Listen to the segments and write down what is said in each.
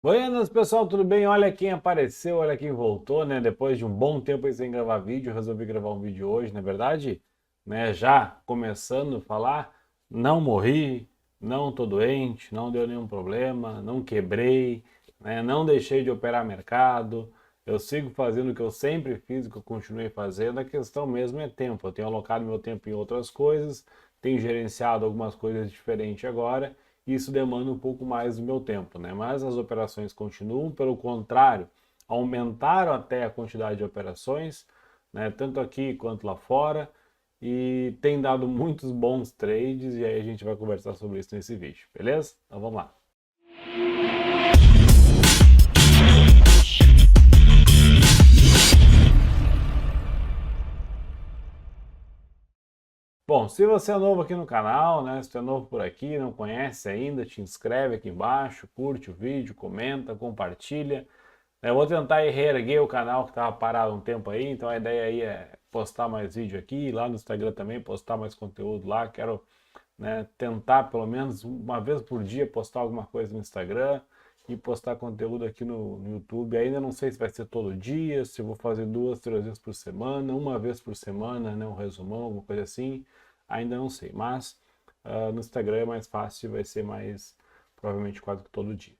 Buenas, pessoal, tudo bem? Olha quem apareceu, olha quem voltou, né? Depois de um bom tempo aí sem gravar vídeo, eu resolvi gravar um vídeo hoje, na verdade, né? Já começando a falar, não morri, não tô doente, não deu nenhum problema, não quebrei, né? Não deixei de operar mercado, eu sigo fazendo o que eu sempre fiz, o que eu continuei fazendo, a questão mesmo é tempo. Eu tenho alocado meu tempo em outras coisas, tenho gerenciado algumas coisas diferentes agora, isso demanda um pouco mais do meu tempo, né? Mas as operações continuam, pelo contrário, aumentaram até a quantidade de operações, né? Tanto aqui quanto lá fora, e tem dado muitos bons trades, e aí a gente vai conversar sobre isso nesse vídeo, beleza? Então vamos lá. Bom, se você é novo aqui no canal, né? Se você é novo por aqui, não conhece ainda, te inscreve aqui embaixo, curte o vídeo, comenta, compartilha. Eu vou tentar reerguer o canal que estava parado um tempo aí, então a ideia aí é postar mais vídeo aqui, lá no Instagram também, postar mais conteúdo lá. Quero, né, tentar pelo menos uma vez por dia postar alguma coisa no Instagram e postar conteúdo aqui no YouTube. Ainda não sei se vai ser todo dia, se eu vou fazer 2, 3 vezes por semana, uma vez por semana, né, um resumão, alguma coisa assim. Ainda não sei, mas no Instagram é mais fácil, vai ser mais, provavelmente quase que todo dia.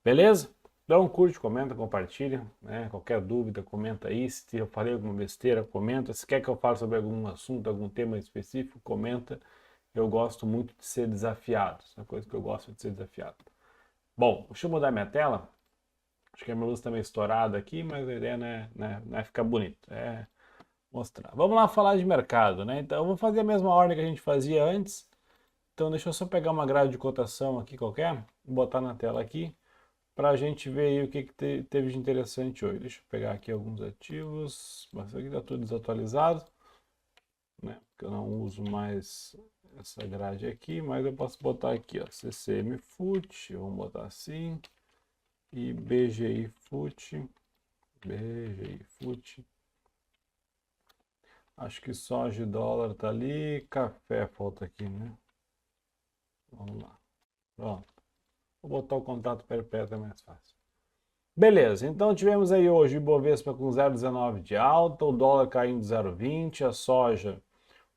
Beleza? Então curte, comenta, compartilha, né? Qualquer dúvida, comenta aí. Se eu falei alguma besteira, comenta. Se quer que eu fale sobre algum assunto, algum tema específico, comenta. Eu gosto muito de ser desafiado. Essa é uma coisa que eu gosto de ser desafiado. Bom, deixa eu mudar minha tela. Acho que a minha luz está meio estourada aqui, mas a ideia não é ficar bonito, é mostrar. Vamos lá falar de mercado, né? Então eu vou fazer a mesma ordem que a gente fazia antes. Então deixa eu só pegar uma grade de cotação aqui qualquer, botar na tela aqui, para a gente ver aí o que teve de interessante hoje. Deixa eu pegar aqui alguns ativos, mas isso aqui está tudo desatualizado, né? Porque eu não uso mais essa grade aqui, mas eu posso botar aqui, ó, CCM FUT, vamos botar assim, e BGI FUT, BGI FUT. Acho que soja e dólar tá ali, café falta aqui, né? Vamos lá, pronto. Vou botar o contato perpétuo, é mais fácil. Beleza, então tivemos aí hoje o Ibovespa com 0,19 de alta, o dólar caindo 0,20, a soja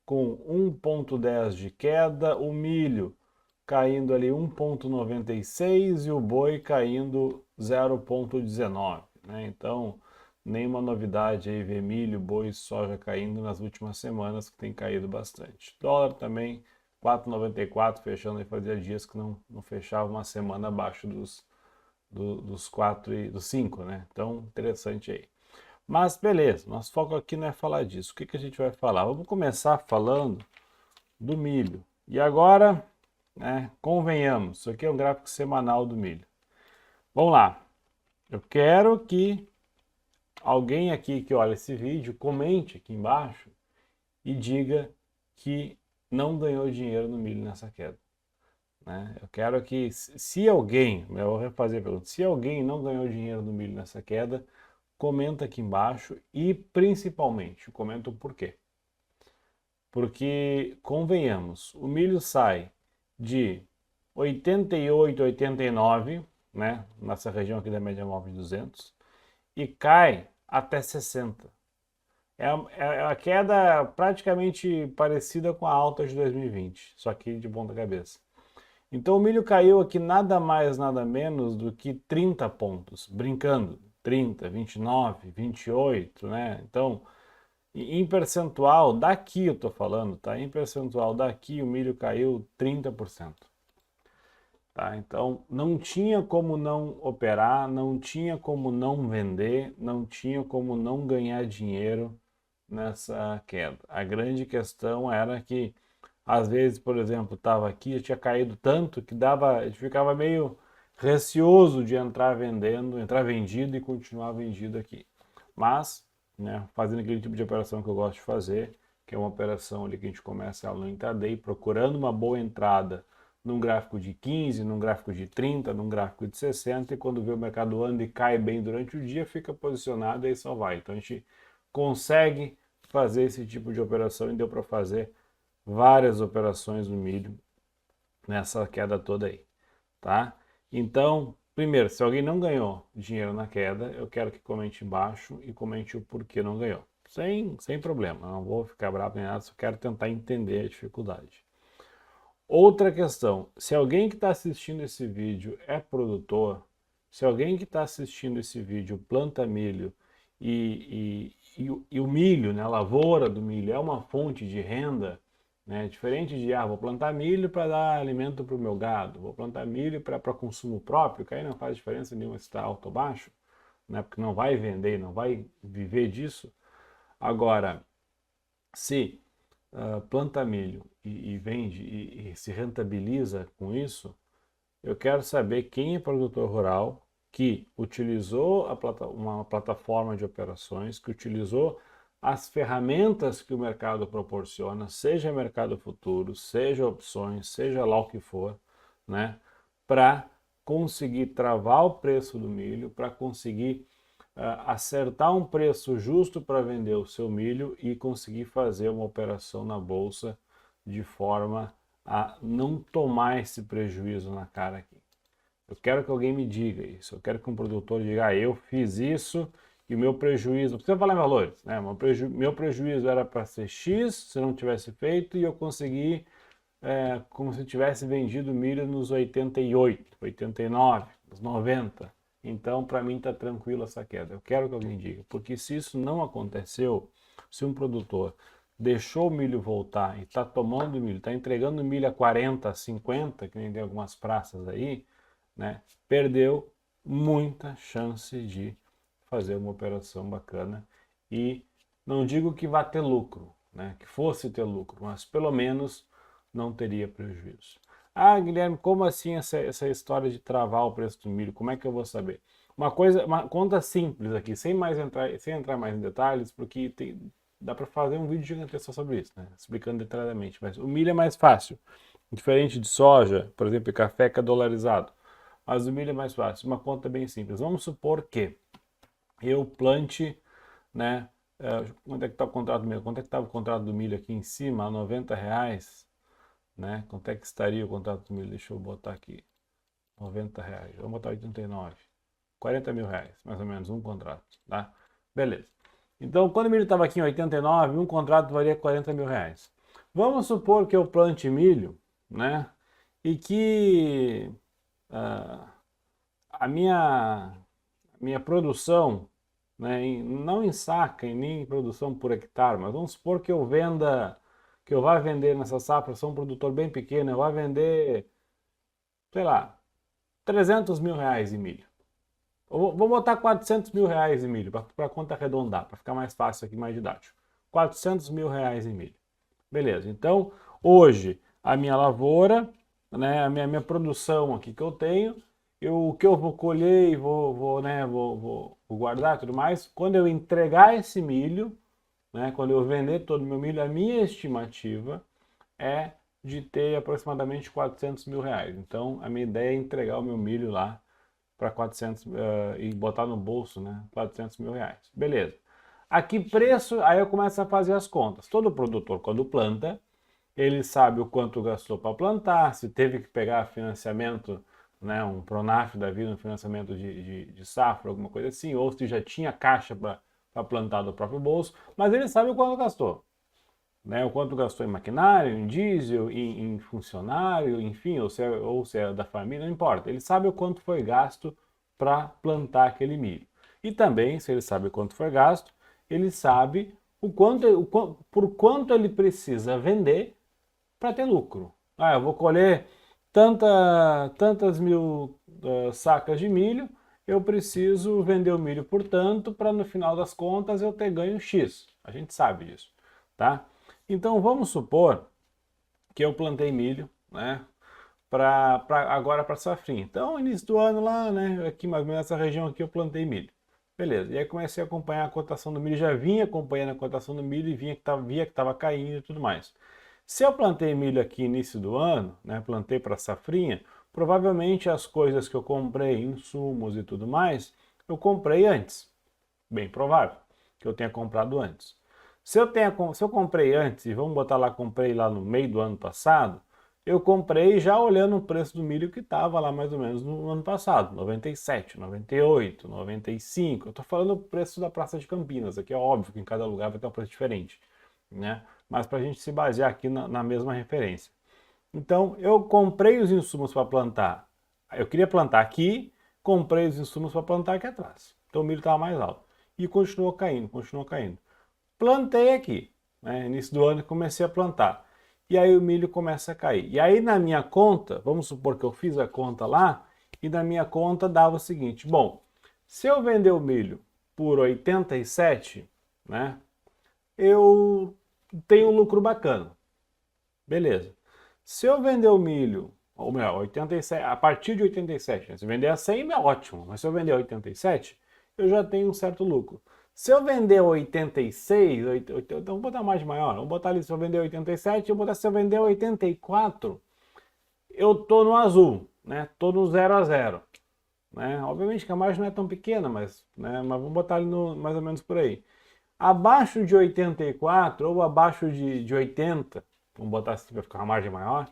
com 1,10 de queda, o milho caindo ali 1,96 e o boi caindo 0,19, né? Então, nenhuma novidade aí ver milho, boi e soja caindo nas últimas semanas, que tem caído bastante. Dólar também 4,94, fechando aí fazia dias que não fechava uma semana abaixo dos 4 e dos 5, né? Então, interessante aí. Mas beleza, nosso foco aqui não é falar disso. O que que a gente vai falar? Vamos começar falando do milho. E agora, né, convenhamos, isso aqui é um gráfico semanal do milho. Vamos lá. Eu quero que alguém aqui que olha esse vídeo comente aqui embaixo e diga que não ganhou dinheiro no milho nessa queda, né? Eu quero que, se alguém, eu vou refazer a pergunta, se alguém não ganhou dinheiro no milho nessa queda, comenta aqui embaixo e principalmente comenta o porquê. Porque, convenhamos, o milho sai de 88, 89, né, nessa região aqui da média móvel de 200, e cai até 60. É a queda praticamente parecida com a alta de 2020, só que de ponta cabeça. Então o milho caiu aqui nada mais, nada menos do que 30 pontos, brincando, 30, 29, 28, né? Então, em percentual, daqui eu tô falando, tá? Em percentual daqui o milho caiu 30%. Tá? Então não tinha como não operar, não tinha como não vender, não tinha como não ganhar dinheiro nessa queda. A grande questão era que às vezes, por exemplo, estava aqui, tinha caído tanto que dava, a gente ficava meio receoso de entrar vendendo, entrar vendido e continuar vendido aqui. Mas, né, fazendo aquele tipo de operação que eu gosto de fazer, que é uma operação ali que a gente começa ela no intraday, procurando uma boa entrada num gráfico de 15, num gráfico de 30, num gráfico de 60, e quando vê o mercado anda e cai bem durante o dia, fica posicionado e aí só vai. Então a gente consegue fazer esse tipo de operação e deu para fazer várias operações no milho nessa queda toda aí, tá? Então, primeiro, se alguém não ganhou dinheiro na queda, eu quero que comente embaixo e comente o porquê não ganhou. Sem problema, não vou ficar bravo nem nada, só quero tentar entender a dificuldade. Outra questão, se alguém que está assistindo esse vídeo é produtor, se alguém que está assistindo esse vídeo planta milho e o milho, né, a lavoura do milho é uma fonte de renda, né, diferente de, vou plantar milho para dar alimento para o meu gado, vou plantar milho para consumo próprio, que aí não faz diferença nenhuma se está alto ou baixo, né, porque não vai vender, não vai viver disso. Agora, se planta milho e vende e se rentabiliza com isso, eu quero saber quem é produtor rural que utilizou uma plataforma de operações, que utilizou as ferramentas que o mercado proporciona, seja mercado futuro, seja opções, seja lá o que for, né, para conseguir travar o preço do milho, para conseguir acertar um preço justo para vender o seu milho e conseguir fazer uma operação na bolsa de forma a não tomar esse prejuízo na cara aqui. Eu quero que alguém me diga isso, eu quero que um produtor diga, eu fiz isso e o meu prejuízo, não precisa falar em valores, né? Meu prejuízo era para ser X, se não tivesse feito, e eu consegui como se tivesse vendido milho nos 88, 89, nos 90. Então, para mim, está tranquilo essa queda. Eu quero que alguém diga, porque se isso não aconteceu, se um produtor deixou o milho voltar e está tomando milho, está entregando milho a 40, 50, que nem tem algumas praças aí, né, perdeu muita chance de fazer uma operação bacana e não digo que vá ter lucro, né, que fosse ter lucro, mas pelo menos não teria prejuízo. Guilherme, como assim essa história de travar o preço do milho? Como é que eu vou saber? Uma conta simples aqui, sem entrar mais em detalhes, porque dá para fazer um vídeo gigantesco sobre isso, né? Explicando detalhadamente. Mas o milho é mais fácil, diferente de soja, por exemplo, e café que é dolarizado. Mas o milho é mais fácil. Uma conta bem simples. Vamos supor que eu plante, né? Quanto é que está o contrato do milho? Quanto é que estava o contrato do milho aqui em cima? A R$ 90, né? Quanto é que estaria o contrato do milho? Deixa eu botar aqui. R$ 90. Vamos botar 89. R$ 40.000, mais ou menos, um contrato, tá? Beleza. Então, quando o milho estava aqui em 89, um contrato valia R$ 40.000. Vamos supor que eu plante milho, né? E que a minha produção, né, não em saca e nem em produção por hectare, mas vamos supor que eu vá vender nessa safra, sou um produtor bem pequeno, eu vou vender, sei lá, R$ 300.000 em milho. Vou botar R$ 400.000 em milho, para a conta arredondar, para ficar mais fácil aqui, mais didático. R$ 400.000 em milho. Beleza, então hoje a minha lavoura, né, a minha produção aqui que eu tenho, o que eu vou colher e vou guardar e tudo mais, quando eu entregar esse milho, né, quando eu vender todo o meu milho, a minha estimativa é de ter aproximadamente R$ 400.000. Então a minha ideia é entregar o meu milho lá para 400 e botar no bolso, né, R$ 400.000. Beleza. Aqui preço, aí eu começo a fazer as contas. Todo produtor, quando planta, ele sabe o quanto gastou para plantar, se teve que pegar financiamento, né, um Pronaf da vida, um financiamento de safra, alguma coisa assim, ou se já tinha caixa para plantar do próprio bolso, mas ele sabe o quanto gastou. Né, o quanto gastou em maquinário, em diesel, em funcionário, enfim, ou se é da família, não importa. Ele sabe o quanto foi gasto para plantar aquele milho. E também, se ele sabe o quanto foi gasto, ele sabe por quanto ele precisa vender para ter lucro. Eu vou colher tantas mil sacas de milho, eu preciso vender o milho por tanto para no final das contas eu ter ganho X. A gente sabe disso, tá? Então vamos supor que eu plantei milho, né? Agora para safrinha. Então, início do ano lá, né? Aqui mais ou menos nessa região aqui eu plantei milho. Beleza. E aí comecei a acompanhar a cotação do milho, já vinha acompanhando a cotação do milho e via que estava caindo e tudo mais. Se eu plantei milho aqui início do ano, né? Plantei para safrinha, provavelmente as coisas que eu comprei, insumos e tudo mais, eu comprei antes. Bem provável que eu tenha comprado antes. Se eu comprei antes, e vamos botar lá, comprei lá no meio do ano passado, eu comprei já olhando o preço do milho que estava lá mais ou menos no ano passado, 97, 98, 95. Eu estou falando o preço da Praça de Campinas, aqui é óbvio que em cada lugar vai ter um preço diferente, né? Mas para a gente se basear aqui na mesma referência. Então, eu comprei os insumos para plantar. Eu queria plantar aqui, comprei os insumos para plantar aqui atrás. Então o milho estava mais alto. E continuou caindo, continuou caindo. Plantei aqui, né? Início do ano comecei a plantar. E aí o milho começa a cair. E aí na minha conta, vamos supor que eu fiz a conta lá, e na minha conta dava o seguinte: bom, se eu vender o milho por 87, né, eu tenho um lucro bacana. Beleza. Se eu vender o milho, ou melhor, 87, a partir de 87, né, se vender a 100 é ótimo, mas se eu vender a 87, eu já tenho um certo lucro. Se eu vender 86, então vamos botar uma margem maior, vamos botar ali se eu vender 87, eu vou botar se eu vender 84, eu tô no azul, né? Tô no 0 a 0, né? Obviamente que a margem não é tão pequena, mas, né, mas vamos botar ali no, mais ou menos por aí. Abaixo de 84 ou abaixo de 80, vamos botar assim para ficar uma margem maior,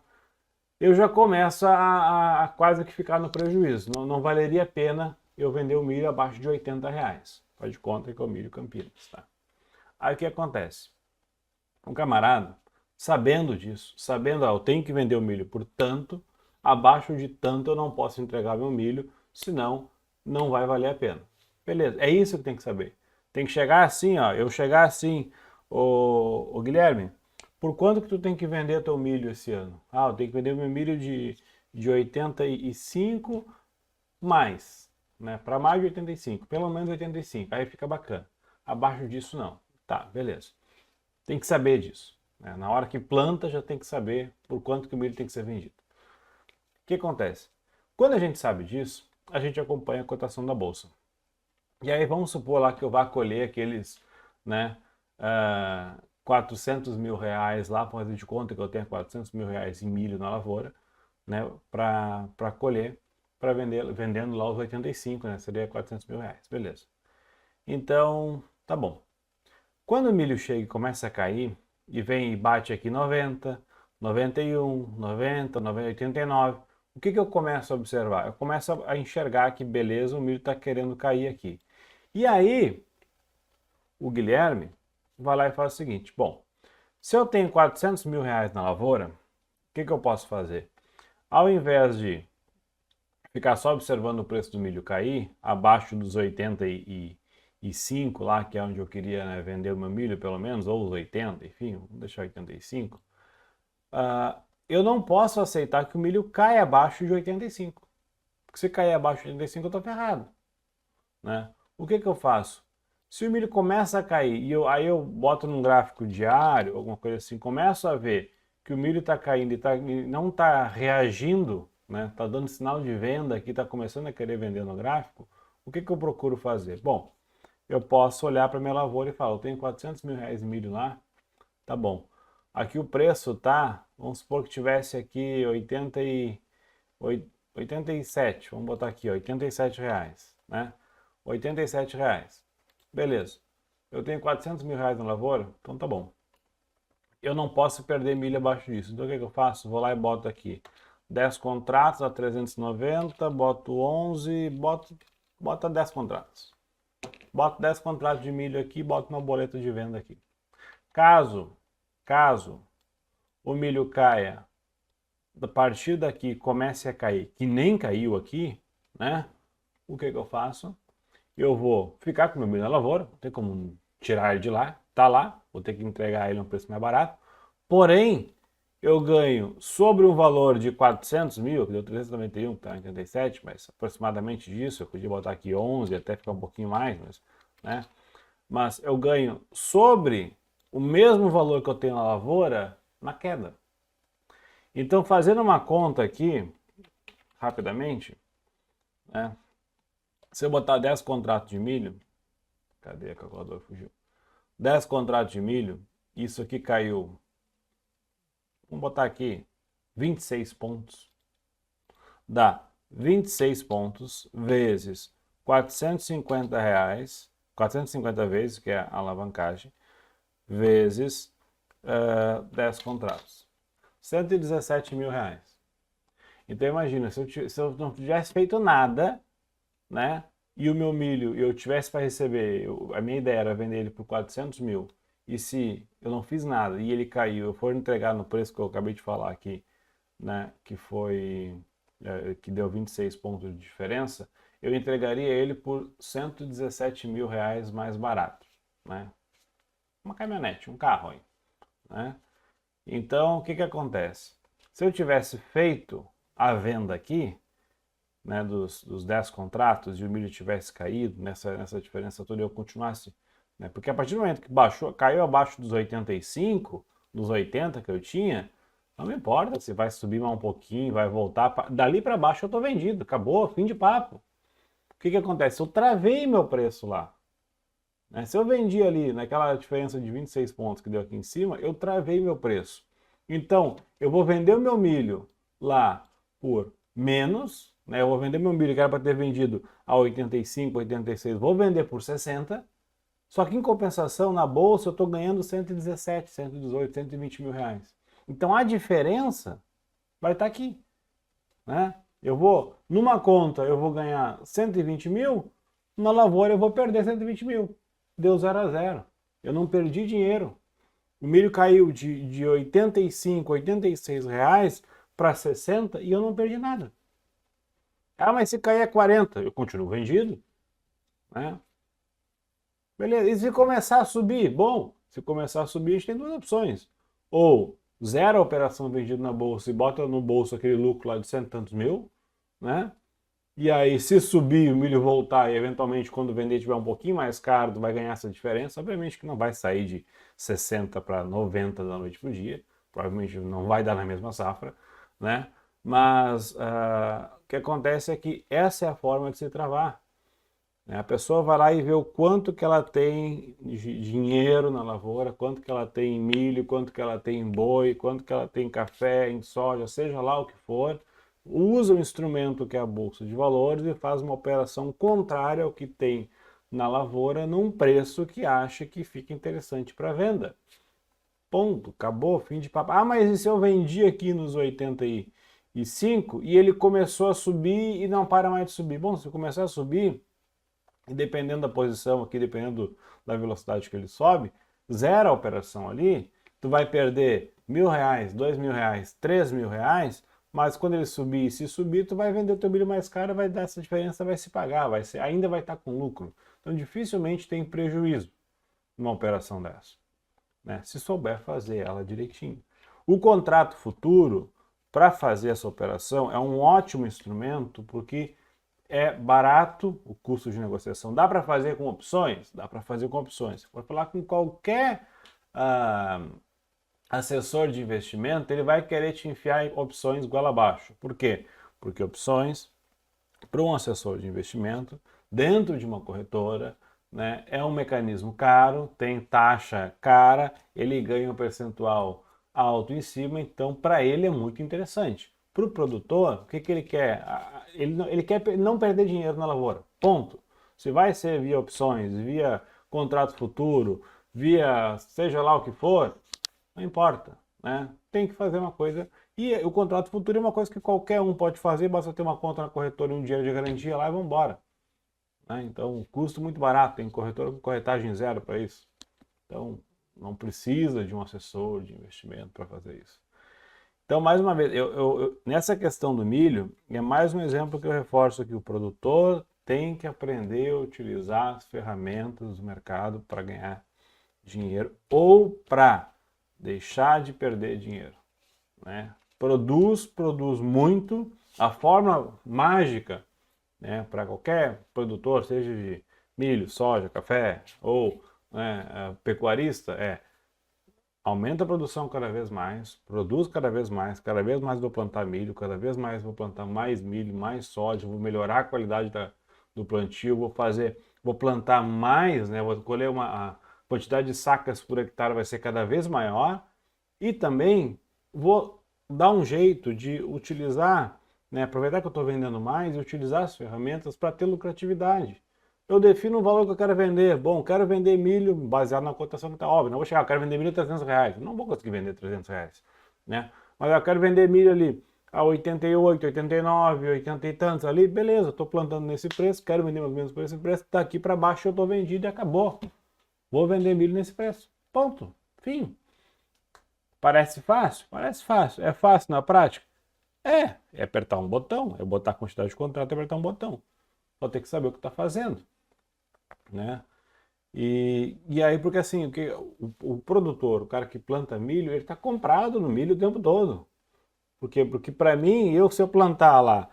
eu já começo a quase que ficar no prejuízo. Não valeria a pena eu vender o milho abaixo de 80 reais. Faz de conta que é o milho Campinas, tá? Aí o que acontece? Um camarada, sabendo disso, sabendo, eu tenho que vender o milho por tanto, abaixo de tanto eu não posso entregar meu milho, senão não vai valer a pena. Beleza, é isso que tem que saber. Tem que chegar assim, ó, eu chegar assim, ô Guilherme, por quanto que tu tem que vender teu milho esse ano? Ah, eu tenho que vender meu milho de 85 mais, né? Para mais de 85, pelo menos 85, aí fica bacana. Abaixo disso não. Tá, beleza. Tem que saber disso, né? Na hora que planta já tem que saber por quanto que o milho tem que ser vendido. O que acontece? Quando a gente sabe disso, a gente acompanha a cotação da bolsa. E aí vamos supor lá que eu vá colher aqueles, né, 400 mil reais lá, para fazer de conta que eu tenho 400 mil reais em milho na lavoura, né, para colher, para vender, vendendo lá os 85, né, seria 400 mil reais, beleza. Então, tá bom. Quando o milho chega e começa a cair, e vem e bate aqui 90, 91, 90, 90, 89, o que eu começo a observar? Eu começo a enxergar que, beleza, o milho está querendo cair aqui. E aí, o Guilherme vai lá e faz o seguinte: bom, se eu tenho 400 mil reais na lavoura, o que eu posso fazer? Ao invés de ficar só observando o preço do milho cair, abaixo dos 85 lá, que é onde eu queria, né, vender o meu milho pelo menos, ou os 80, enfim, vamos deixar 85, eu não posso aceitar que o milho caia abaixo de 85. Porque se cair abaixo de 85 eu estou ferrado, né? O que eu faço? Se o milho começa a cair e aí eu boto num gráfico diário, alguma coisa assim, começo a ver que o milho está caindo e não está reagindo, né? Está dando sinal de venda aqui, está começando a querer vender no gráfico, o que eu procuro fazer? Bom, eu posso olhar para minha lavoura e falar, eu tenho 400 mil reais de milho lá, tá bom. Aqui o preço tá, vamos supor que tivesse aqui 87, vamos botar aqui, 87 reais, né? 87 reais. Beleza. Eu tenho 400 mil reais na lavoura, então tá bom. Eu não posso perder milho abaixo disso. Então o que eu faço? Vou lá e boto aqui 10 contratos a 390, boto 11, bota 10 contratos. Boto 10 contratos de milho aqui, boto uma boleta de venda aqui. Caso o milho caia, a partir daqui comece a cair, que nem caiu aqui, né? O que eu faço? Eu vou ficar com o meu milho na lavoura, não tem como tirar ele de lá, tá lá, vou ter que entregar ele a um preço mais barato. Porém, eu ganho sobre um valor de 400 mil, que deu 391, que está em 87, mas aproximadamente disso, eu podia botar aqui 11, até ficar um pouquinho mais, mas, né? Mas eu ganho sobre o mesmo valor que eu tenho na lavoura na queda. Então, fazendo uma conta aqui, rapidamente, né? Se eu botar 10 contratos de milho, cadê a calculadora? Fugiu. 10 contratos de milho, isso aqui caiu, vamos botar aqui, 26 pontos. Dá 26 pontos vezes 450 reais, 450 vezes, que é a alavancagem, vezes 10 contratos. 117 mil reais. Então imagina, se eu não tivesse feito nada, né? E o meu milho eu tivesse para receber, a minha ideia era vender ele por 400 mil. E se eu não fiz nada e ele caiu, eu for entregar no preço que eu acabei de falar aqui, né? Que foi, que deu 26 pontos de diferença, eu entregaria ele por 117 mil reais mais barato, né? Uma caminhonete, um carro aí, né? Então, o que que acontece? Se eu tivesse feito a venda aqui, né, dos 10 contratos e o milho tivesse caído nessa diferença toda e eu continuasse, né, porque a partir do momento que caiu abaixo dos 85, dos 80 que eu tinha, não me importa se vai subir mais um pouquinho, vai voltar, dali para baixo eu estou vendido, acabou, fim de papo. O que que acontece? Eu travei meu preço lá. Né? Se eu vendi ali naquela diferença de 26 pontos que deu aqui em cima, eu travei meu preço. Então, eu vou vender o meu milho lá por menos, né? Eu vou vender meu milho que era para ter vendido a 85, 86, vou vender por 60. Só que em compensação, na bolsa, eu estou ganhando 117, 118, 120 mil reais. Então, a diferença vai estar aqui. Né? Numa conta, eu vou ganhar 120 mil, na lavoura eu vou perder 120 mil. Deu 0 a 0. Eu não perdi dinheiro. O milho caiu de 85, 86 reais para 60 e eu não perdi nada. Ah, mas se cair a 40, eu continuo vendido. Né? Beleza, e se começar a subir? Bom, se começar a subir, a gente tem duas opções. Ou zero a operação vendida na bolsa e bota no bolso aquele lucro lá de cento e tantos mil, né? E aí, se subir, o milho voltar e eventualmente quando vender tiver um pouquinho mais caro, tu vai ganhar essa diferença. Obviamente que não vai sair de 60 para 90 da noite para o dia. Provavelmente não vai dar na mesma safra, né? Mas o que acontece é que essa é a forma de se travar. Né? A pessoa vai lá e vê o quanto que ela tem de dinheiro na lavoura, quanto que ela tem em milho, quanto que ela tem em boi, quanto que ela tem em café, em soja, seja lá o que for, usa o instrumento que é a Bolsa de Valores e faz uma operação contrária ao que tem na lavoura num preço que acha que fica interessante para venda. Ponto, acabou, fim de papo. Ah, mas e se eu vendi aqui nos 85 e ele começou a subir e não para mais de subir? Bom, se começar a subir, e dependendo da posição aqui, dependendo da velocidade que ele sobe, zera a operação ali, tu vai perder R$ 1.000, R$ 2.000, R$ 3.000, mas quando ele subir, se subir, tu vai vender o teu milho mais caro, vai dar essa diferença, vai se pagar, ainda vai estar com lucro. Então dificilmente tem prejuízo numa operação dessa, né? Se souber fazer ela direitinho. O contrato futuro, para fazer essa operação, é um ótimo instrumento, porque é barato o custo de negociação. Dá para fazer com opções? Dá para fazer com opções. Você pode falar com qualquer assessor de investimento, ele vai querer te enfiar em opções goela abaixo. Por quê? Porque opções, para um assessor de investimento, dentro de uma corretora, né, é um mecanismo caro, tem taxa cara, ele ganha um percentual alto em cima, então para ele é muito interessante. Para o produtor, o que, que ele quer? Ele quer não perder dinheiro na lavoura, ponto. Se vai ser via opções, via contrato futuro, via seja lá o que for, não importa, né? Tem que fazer uma coisa. E o contrato futuro é uma coisa que qualquer um pode fazer, basta ter uma conta na corretora e um dinheiro de garantia lá e vamos embora. Né? Então, custo muito barato, tem corretora com corretagem zero para isso. Então, não precisa de um assessor de investimento para fazer isso. Então, mais uma vez, nessa questão do milho, é mais um exemplo que eu reforço que o produtor tem que aprender a utilizar as ferramentas do mercado para ganhar dinheiro ou para deixar de perder dinheiro. Né? Produz muito. A forma mágica, né, para qualquer produtor, seja de milho, soja, café ou pecuarista, aumenta a produção cada vez mais, produz cada vez mais vou plantar milho, cada vez mais vou plantar mais milho, mais soja, vou melhorar a qualidade do plantio, vou plantar mais, né, vou colher a quantidade de sacas por hectare vai ser cada vez maior e também vou dar um jeito de utilizar, né, aproveitar que eu estou vendendo mais e utilizar as ferramentas para ter lucratividade. Eu defino o valor que eu quero vender. Bom, quero vender milho baseado na cotação que está óbvio. Não vou chegar, eu quero vender milho a R$300. Não vou conseguir vender R$300, né? Mas eu quero vender milho ali a 88, 89, 80 e tantos ali, beleza, estou plantando nesse preço, quero vender mais ou menos por esse preço, daqui para baixo eu estou vendido e acabou. Vou vender milho nesse preço. Ponto. Fim. Parece fácil? Parece fácil. É fácil na prática? É apertar um botão, é botar a quantidade de contrato e apertar um botão. Só tem que saber o que está fazendo, né? E aí, porque assim, o produtor, o cara que planta milho, ele está comprado no milho o tempo todo. Por quê? Porque para mim, se eu plantar lá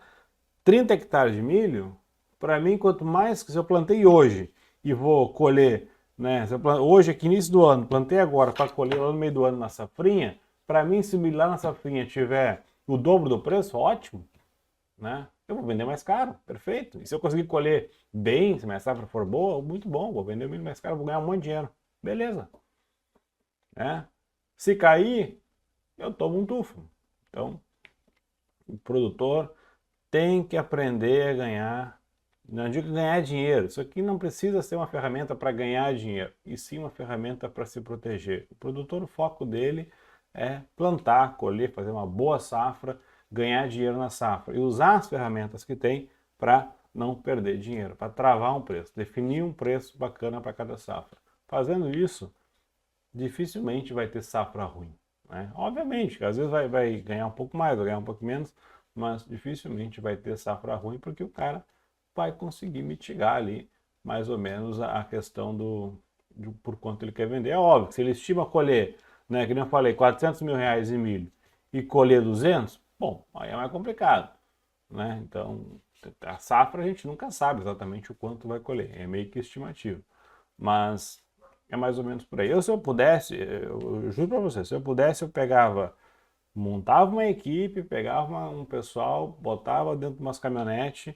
30 hectares de milho, para mim, quanto mais que se eu plantei hoje e vou colher, né? Hoje, aqui início do ano, plantei agora para colher lá no meio do ano na safrinha, para mim, se o milho lá na safrinha tiver o dobro do preço, ótimo, né? Eu vou vender mais caro, perfeito. E se eu conseguir colher bem, se minha safra for boa, muito bom, vou vender o milho mais caro, vou ganhar um monte de dinheiro. Beleza. Né? Se cair, eu tomo um tufo. Então, o produtor tem que aprender a ganhar. Não digo ganhar dinheiro. Isso aqui não precisa ser uma ferramenta para ganhar dinheiro, e sim uma ferramenta para se proteger. O produtor, o foco dele é plantar, colher, fazer uma boa safra, ganhar dinheiro na safra e usar as ferramentas que tem para não perder dinheiro, para travar um preço, definir um preço bacana para cada safra. Fazendo isso, dificilmente vai ter safra ruim, né? Obviamente, às vezes vai ganhar um pouco mais, vai ganhar um pouco menos, mas dificilmente vai ter safra ruim porque o cara vai conseguir mitigar ali mais ou menos a questão do por quanto ele quer vender. É óbvio que se ele estima colher, né, que nem eu falei, 400 mil reais em milho e colher 200, bom, aí é mais complicado, né? Então, a safra a gente nunca sabe exatamente o quanto vai colher, é meio que estimativo, mas é mais ou menos por aí. Se eu pudesse, eu juro para você, se eu pudesse, eu pegava, montava uma equipe, pegava um pessoal, botava dentro de umas caminhonetes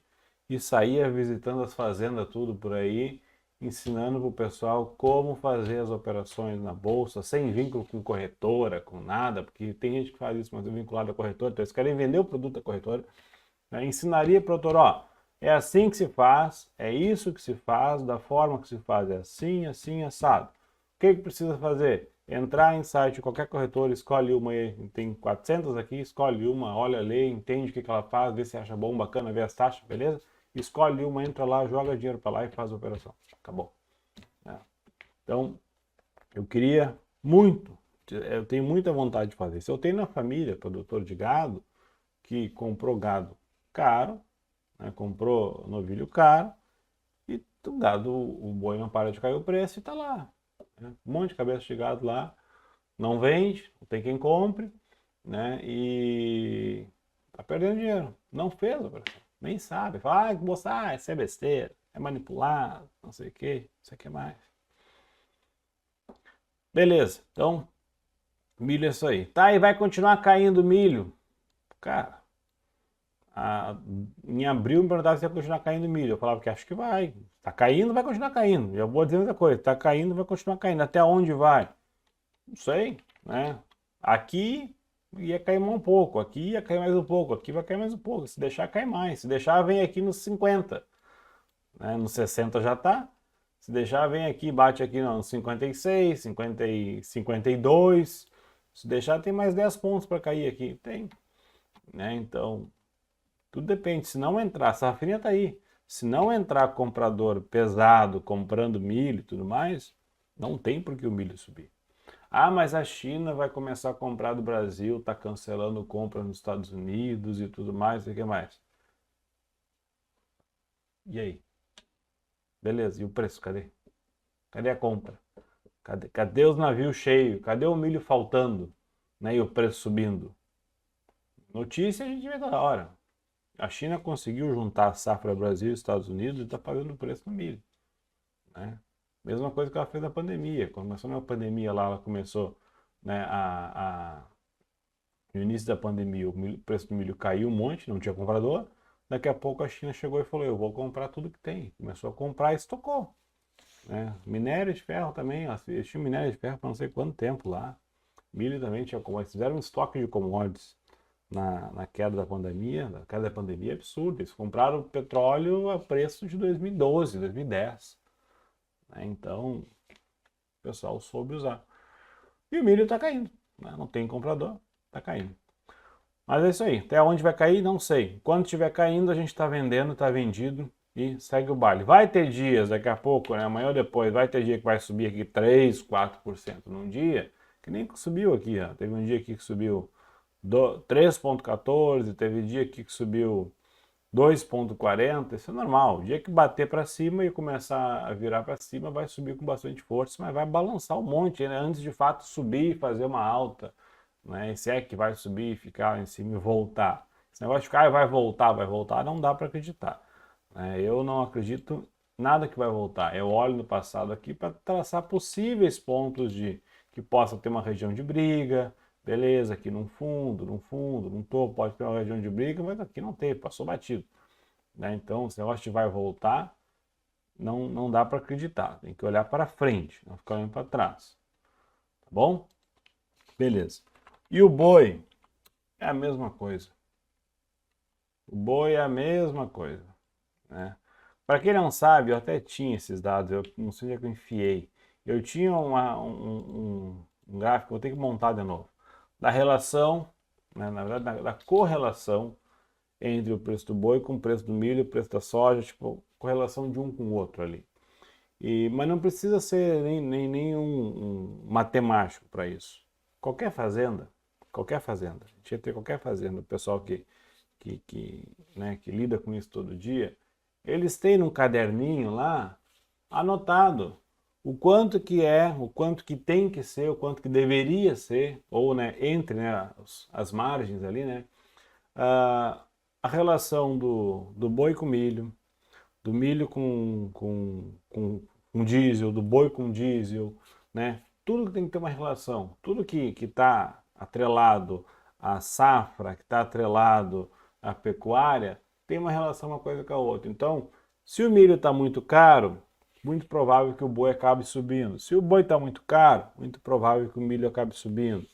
e saía visitando as fazendas, tudo por aí, ensinando para o pessoal como fazer as operações na bolsa, sem vínculo com corretora, com nada, porque tem gente que faz isso, mas é vinculado à corretora, então eles querem vender o produto da corretora, né? Ensinaria para o doutor, ó, é assim que se faz, é isso que se faz, da forma que se faz, é assim, assim, assado. O que precisa fazer? Entrar em site de qualquer corretora, escolhe uma, tem 400 aqui, escolhe uma, olha, lê, entende o que ela faz, vê se acha bom, bacana, vê as taxas, beleza? Escolhe uma, entra lá, joga dinheiro para lá e faz a operação. Acabou. Então, eu queria muito, eu tenho muita vontade de fazer. Se eu tenho na família produtor de gado, que comprou gado caro, né, comprou novilho caro, e o gado, o boi não para de cair o preço e está lá. Né? Um monte de cabeça de gado lá, não vende, não tem quem compre, né? E tá perdendo dinheiro. Não fez a operação, nem sabe. Fala, moça, isso é besteira, é manipulado, não sei o que, isso aqui é mais. Beleza, então, milho é isso aí. Tá, e vai continuar caindo milho. Cara, em abril me perguntava se ia continuar caindo milho. Eu falava que acho que vai. Tá caindo, vai continuar caindo. Eu vou dizer outra coisa. Tá caindo, vai continuar caindo. Até onde vai? Não sei, né? Aqui ia cair um pouco. Aqui ia cair mais um pouco. Aqui vai cair mais um pouco. Se deixar, cai mais. Se deixar, vem aqui nos 50. Né? Nos 60 já tá. Se deixar, vem aqui, bate aqui nos 56, 50 e 52. Se deixar, tem mais 10 pontos para cair aqui. Tem. Né? Então, tudo depende. Se não entrar, a safrinha tá aí. Se não entrar comprador pesado comprando milho e tudo mais, não tem por que o milho subir. Ah, mas a China vai começar a comprar do Brasil, tá cancelando compra nos Estados Unidos e tudo mais, e o que mais? E aí? Beleza, e o preço, cadê? Cadê a compra? Cadê os navios cheios? Cadê o milho faltando? Né? E o preço subindo? Notícia a gente vê toda hora. A China conseguiu juntar a safra Brasil e Estados Unidos e está pagando o preço no milho. Né? Mesma coisa que ela fez na pandemia. Quando começou a pandemia lá, ela começou, né, no início da pandemia, o preço do milho caiu um monte, não tinha comprador. Daqui a pouco a China chegou e falou, eu vou comprar tudo que tem. Começou a comprar e estocou. Né? Minério de ferro também, eles tinham minério de ferro para não sei quanto tempo lá. Milho também tinha, eles fizeram um estoque de commodities na queda da pandemia. Na queda da pandemia é absurdo. Eles compraram petróleo a preço de 2012, 2010. Né? Então, o pessoal soube usar. E o milho está caindo. Né? Não tem comprador, está caindo. Mas é isso aí. Até onde vai cair, não sei. Quando estiver caindo, a gente está vendendo, está vendido e segue o baile. Vai ter dias, daqui a pouco, né, amanhã ou depois, vai ter dia que vai subir aqui 3, 4% num dia, que nem subiu aqui, ó. Teve um dia aqui que subiu 3,14, teve dia aqui que subiu 2,40, isso é normal. O dia que bater para cima e começar a virar para cima, vai subir com bastante força, mas vai balançar um monte, né, antes de fato subir e fazer uma alta, né? E se é que vai subir, ficar em cima e voltar. Esse negócio de ficar, vai voltar, não dá para acreditar, né? Eu não acredito nada que vai voltar. Eu olho no passado aqui para traçar possíveis pontos de que possa ter uma região de briga, beleza, aqui num fundo, num topo, pode ter uma região de briga, mas aqui não tem, passou batido, né? Então, esse negócio de vai voltar, não dá para acreditar. Tem que olhar para frente, não ficar olhando para trás. Tá bom? Beleza. E o boi é a mesma coisa. O boi é a mesma coisa, né? Para quem não sabe, eu até tinha esses dados, eu não sei onde é que eu enfiei. Eu tinha um gráfico, vou ter que montar de novo, da relação, né, na verdade, da correlação entre o preço do boi com o preço do milho e o preço da soja, tipo, correlação de um com o outro ali. Mas não precisa ser nenhum matemático para isso. Qualquer fazenda, a gente ia ter qualquer fazenda, o pessoal que lida com isso todo dia, eles têm num caderninho lá anotado o quanto que é, o quanto que tem que ser, o quanto que deveria ser, ou né, entre né, as margens ali, né, a relação do boi com milho, do milho com diesel, do boi com diesel, né? Tudo que tem que ter uma relação, tudo que está atrelado à safra, que está atrelado à pecuária, tem uma relação uma coisa com a outra. Então, se o milho está muito caro, muito provável que o boi acabe subindo. Se o boi está muito caro, muito provável que o milho acabe subindo,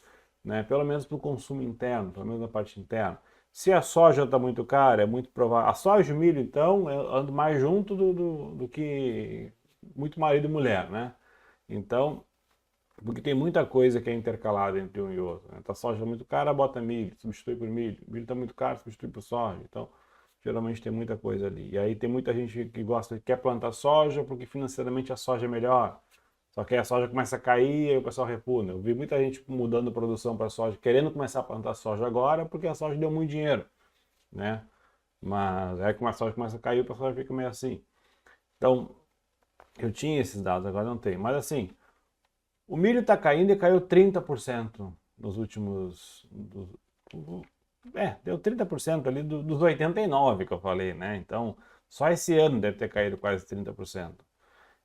né? Pelo menos para o consumo interno, pelo menos na parte interna. Se a soja está muito cara, é muito provável. A soja e o milho, então, andam mais junto do que muito marido e mulher, né? Então, porque tem muita coisa que é intercalada entre um e outro, né? Tá, a soja muito cara, bota milho, substitui por milho. Milho está muito caro, substitui por soja. Então, geralmente tem muita coisa ali. E aí tem muita gente que gosta, quer plantar soja porque financeiramente a soja é melhor. Só que aí a soja começa a cair e aí o pessoal repugna. Eu vi muita gente mudando a produção para soja, querendo começar a plantar soja agora porque a soja deu muito dinheiro, né? Mas aí como a soja começa a cair, o pessoal fica meio assim. Então, eu tinha esses dados, agora não tenho. Mas assim, o milho está caindo e caiu 30% nos últimos... deu 30% ali dos 89 que eu falei, né? Então, só esse ano deve ter caído quase 30%.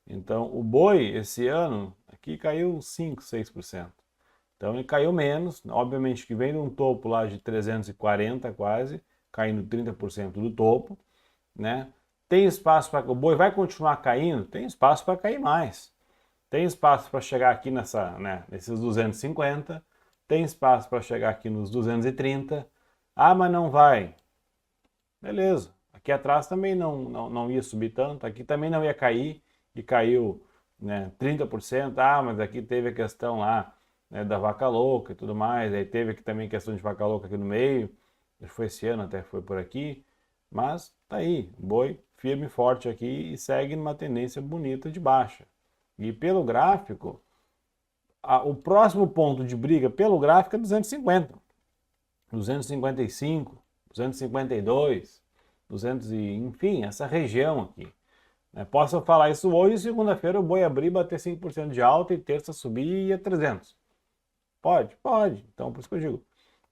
Então, o boi, esse ano, aqui caiu 5, 6%. Então, ele caiu menos. Obviamente que vem de um topo lá de 340 quase, caindo 30% do topo, né? Tem espaço para... O boi vai continuar caindo? Tem espaço para cair mais. Tem espaço para chegar aqui nesses 250. Tem espaço para chegar aqui nos 230. Ah, mas não vai. Beleza. Aqui atrás também não ia subir tanto. Aqui também não ia cair. E caiu, né, 30%. Ah, mas aqui teve a questão lá, né, da vaca louca e tudo mais. Aí teve aqui também questão de vaca louca aqui no meio. Foi esse ano, até foi por aqui. Mas tá aí. Boi firme e forte aqui e segue numa tendência bonita de baixa. E pelo gráfico, o próximo ponto de briga pelo gráfico é 250, 255, 252, 200 e, enfim, essa região aqui. Posso falar isso hoje, segunda-feira o boi abrir, bater 5% de alta e terça subir e ir a 300. Pode? Pode. Então, por isso que eu digo,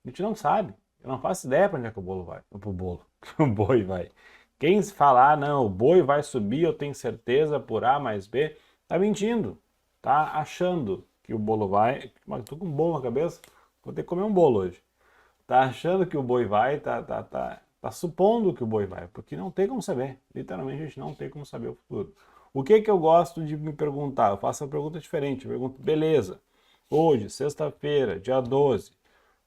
a gente não sabe. Eu não faço ideia para onde é que o bolo vai. O boi vai. Quem falar, não, o boi vai subir, eu tenho certeza por A mais B, tá mentindo. Tá achando que o bolo vai. Mas tô com um bolo na cabeça, vou ter que comer um bolo hoje. Tá achando que o boi vai, tá supondo que o boi vai, porque não tem como saber. Literalmente a gente não tem como saber o futuro. O que que eu gosto de me perguntar? Eu faço uma pergunta diferente. Eu pergunto, beleza, hoje, sexta-feira, dia 12,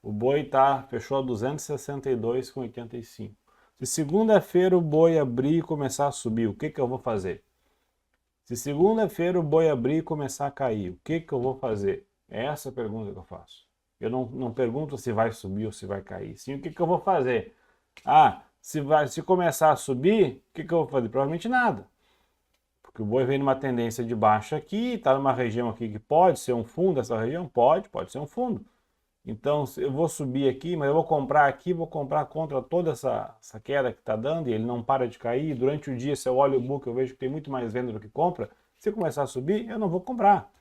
o boi fechou a 262,85. Se segunda-feira o boi abrir e começar a subir, o que que eu vou fazer? Se segunda-feira o boi abrir e começar a cair, o que que eu vou fazer? É essa a pergunta que eu faço. Eu não pergunto se vai subir ou se vai cair. Sim, o que eu vou fazer? Se começar a subir, o que eu vou fazer? Provavelmente nada. Porque o boi vem numa tendência de baixa aqui, está numa região aqui que pode ser um fundo, essa região pode ser um fundo. Então, eu vou subir aqui, mas eu vou comprar aqui, vou comprar contra toda essa queda que está dando, e ele não para de cair. Durante o dia, se eu olho o book, eu vejo que tem muito mais venda do que compra. Se começar a subir, eu não vou comprar.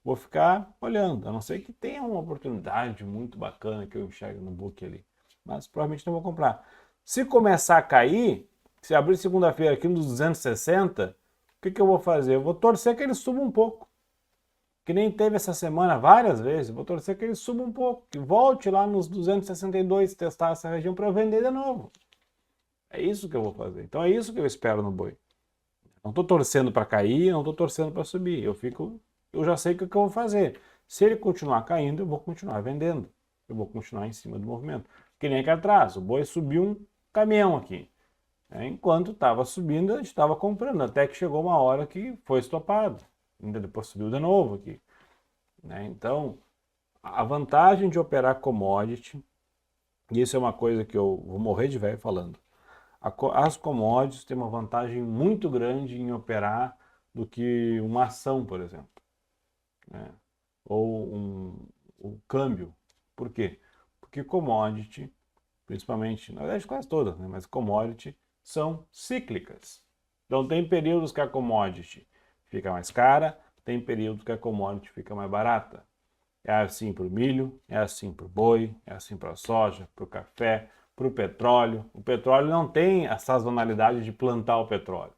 Vou ficar olhando, a não ser que tenha uma oportunidade muito bacana que eu enxergue no book ali. Mas provavelmente não vou comprar. Se começar a cair, se abrir segunda-feira aqui nos 260, o que eu vou fazer? Eu vou torcer que ele suba um pouco. Que nem teve essa semana várias vezes. Vou torcer que ele suba um pouco. Que volte lá nos 262, testar essa região para eu vender de novo. É isso que eu vou fazer. Então é isso que eu espero no boi. Não estou torcendo para cair, não estou torcendo para subir. Eu já sei o que eu vou fazer. Se ele continuar caindo, eu vou continuar vendendo. Eu vou continuar em cima do movimento. Que nem aqui atrás. O boi subiu um caminhão aqui. Enquanto estava subindo, a gente estava comprando, até que chegou uma hora que foi estopado. Ainda depois subiu de novo aqui. Então, a vantagem de operar commodity, e isso é uma coisa que eu vou morrer de velho falando, as commodities têm uma vantagem muito grande em operar do que uma ação, por exemplo. Ou um câmbio. Por quê? Porque commodity, principalmente, na verdade quase todas, mas commodity, são cíclicas. Então tem períodos que a commodity fica mais cara, tem períodos que a commodity fica mais barata. É assim para o milho, é assim para o boi, é assim para a soja, para o café, para o petróleo. O petróleo não tem a sazonalidade de plantar o petróleo,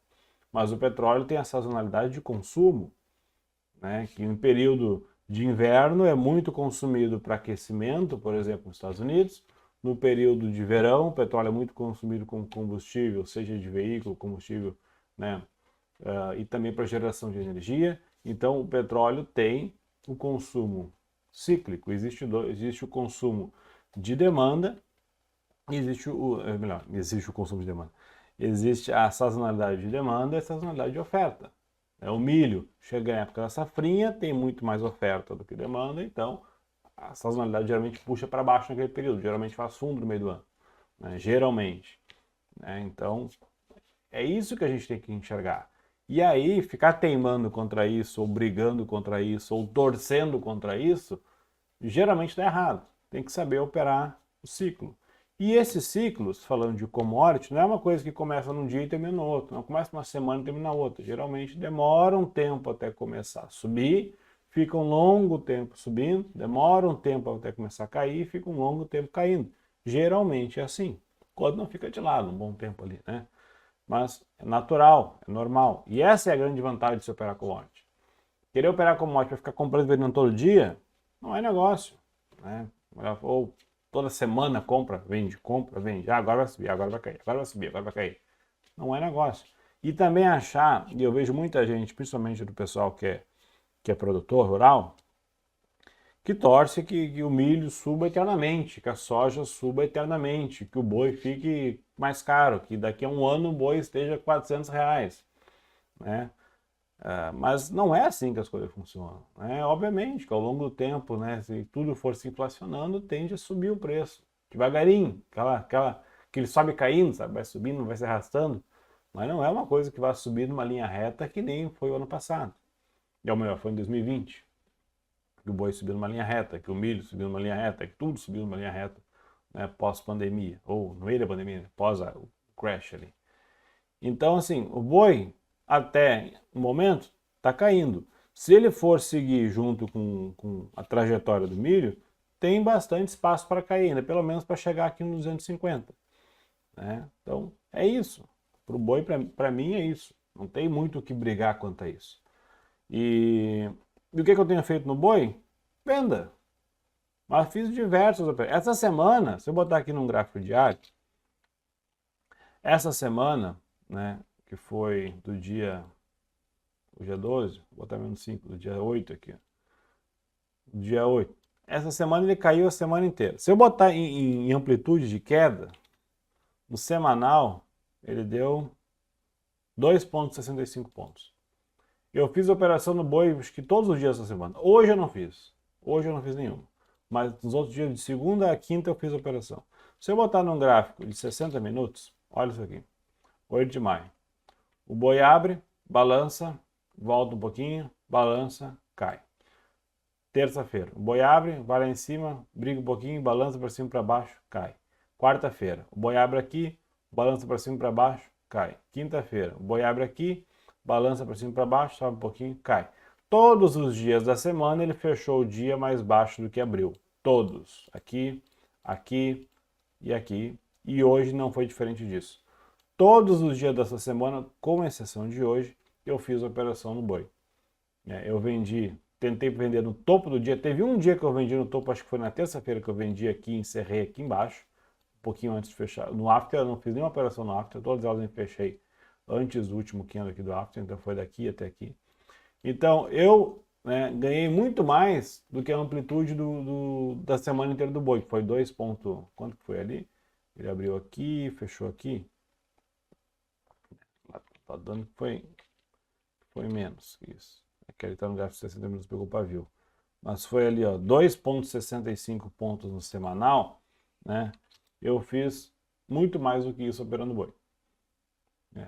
mas o petróleo tem a sazonalidade de consumo, que em período de inverno é muito consumido para aquecimento, por exemplo, nos Estados Unidos. No período de verão, o petróleo é muito consumido como combustível, seja de veículo, combustível, e também para geração de energia. Então, o petróleo tem o consumo cíclico. Existe o consumo de demanda, existe o consumo de demanda. Existe a sazonalidade de demanda e a sazonalidade de oferta. O milho chega na época da safrinha, tem muito mais oferta do que demanda, então a sazonalidade geralmente puxa para baixo naquele período, geralmente faz fundo no meio do ano, geralmente. Então, é isso que a gente tem que enxergar. E aí, ficar teimando contra isso, ou brigando contra isso, ou torcendo contra isso, geralmente está errado. Tem que saber operar o ciclo. E esses ciclos, falando de commodity, não é uma coisa que começa num dia e termina no outro. Não começa uma semana e termina na outra. Geralmente demora um tempo até começar a subir, fica um longo tempo subindo, demora um tempo até começar a cair, fica um longo tempo caindo. Geralmente é assim. Quando não fica de lado um bom tempo ali, Mas é natural, é normal. E essa é a grande vantagem de se operar commodity. Querer operar commodity para ficar comprando e vendendo todo dia, não é negócio. Ou toda semana compra, vende. Agora vai subir, agora vai cair, agora vai subir, agora vai cair. Não é negócio. E também achar, e eu vejo muita gente, principalmente do pessoal que é produtor rural, que torce que o milho suba eternamente, que a soja suba eternamente, que o boi fique mais caro, que daqui a um ano o boi esteja R$ 400, mas não é assim que as coisas funcionam. Obviamente que ao longo do tempo, se tudo for se inflacionando, tende a subir o preço. Devagarinho, que ele sobe caindo, sabe? Vai subindo, vai se arrastando, mas não é uma coisa que vai subir numa linha reta que nem foi o ano passado. Ou melhor, foi em 2020. Que o boi subiu numa linha reta, que o milho subiu numa linha reta, que tudo subiu numa linha reta, pós-pandemia, ou no meio da pandemia, pós o crash ali. Então, assim, o boi, até o momento, está caindo. Se ele for seguir junto com a trajetória do milho, tem bastante espaço para cair ainda, pelo menos para chegar aqui nos 250. Então, é isso. Para o boi, para mim, é isso. Não tem muito o que brigar quanto a isso. E o que eu tenho feito no boi? Venda. Mas fiz diversas operações. Essa semana, se eu botar aqui num gráfico diário, essa semana, que foi do dia, hoje é 12, vou botar menos 5, do dia 8 aqui. Do dia 8. Essa semana ele caiu a semana inteira. Se eu botar em amplitude de queda, no semanal, ele deu 2,65 pontos. Eu fiz operação no boi, acho que todos os dias essa semana. Hoje eu não fiz nenhuma. mas nos outros dias, de segunda a quinta, eu fiz a operação. Se eu botar num gráfico de 60 minutos, olha isso aqui, 8 de maio. O boi abre, balança, volta um pouquinho, balança, cai. Terça-feira, o boi abre, vai lá em cima, briga um pouquinho, balança para cima e para baixo, cai. Quarta-feira, o boi abre aqui, balança para cima e para baixo, cai. Quinta-feira, o boi abre aqui, balança para cima e para baixo, sobe um pouquinho, cai. Todos os dias da semana ele fechou o dia mais baixo do que abriu. Todos. Aqui, aqui e aqui. E hoje não foi diferente disso. Todos os dias dessa semana, com exceção de hoje, eu fiz a operação no boi. Eu vendi, tentei vender no topo do dia. Teve um dia que eu vendi no topo, acho que foi na terça-feira que eu vendi aqui, encerrei aqui embaixo, um pouquinho antes de fechar. No after, eu não fiz nenhuma operação no after, todas elas eu fechei antes do último candle aqui do after, então foi daqui até aqui. Então, eu ganhei muito mais do que a amplitude da semana inteira do boi, que foi 2 pontos. Quanto que foi ali? Ele abriu aqui, fechou aqui. Tá dando que foi menos que isso. Aqui ele está no gráfico de 60 minutos, pegou o pavio. Mas foi ali, ó, 2,65 pontos no semanal, né? Eu fiz muito mais do que isso operando boi.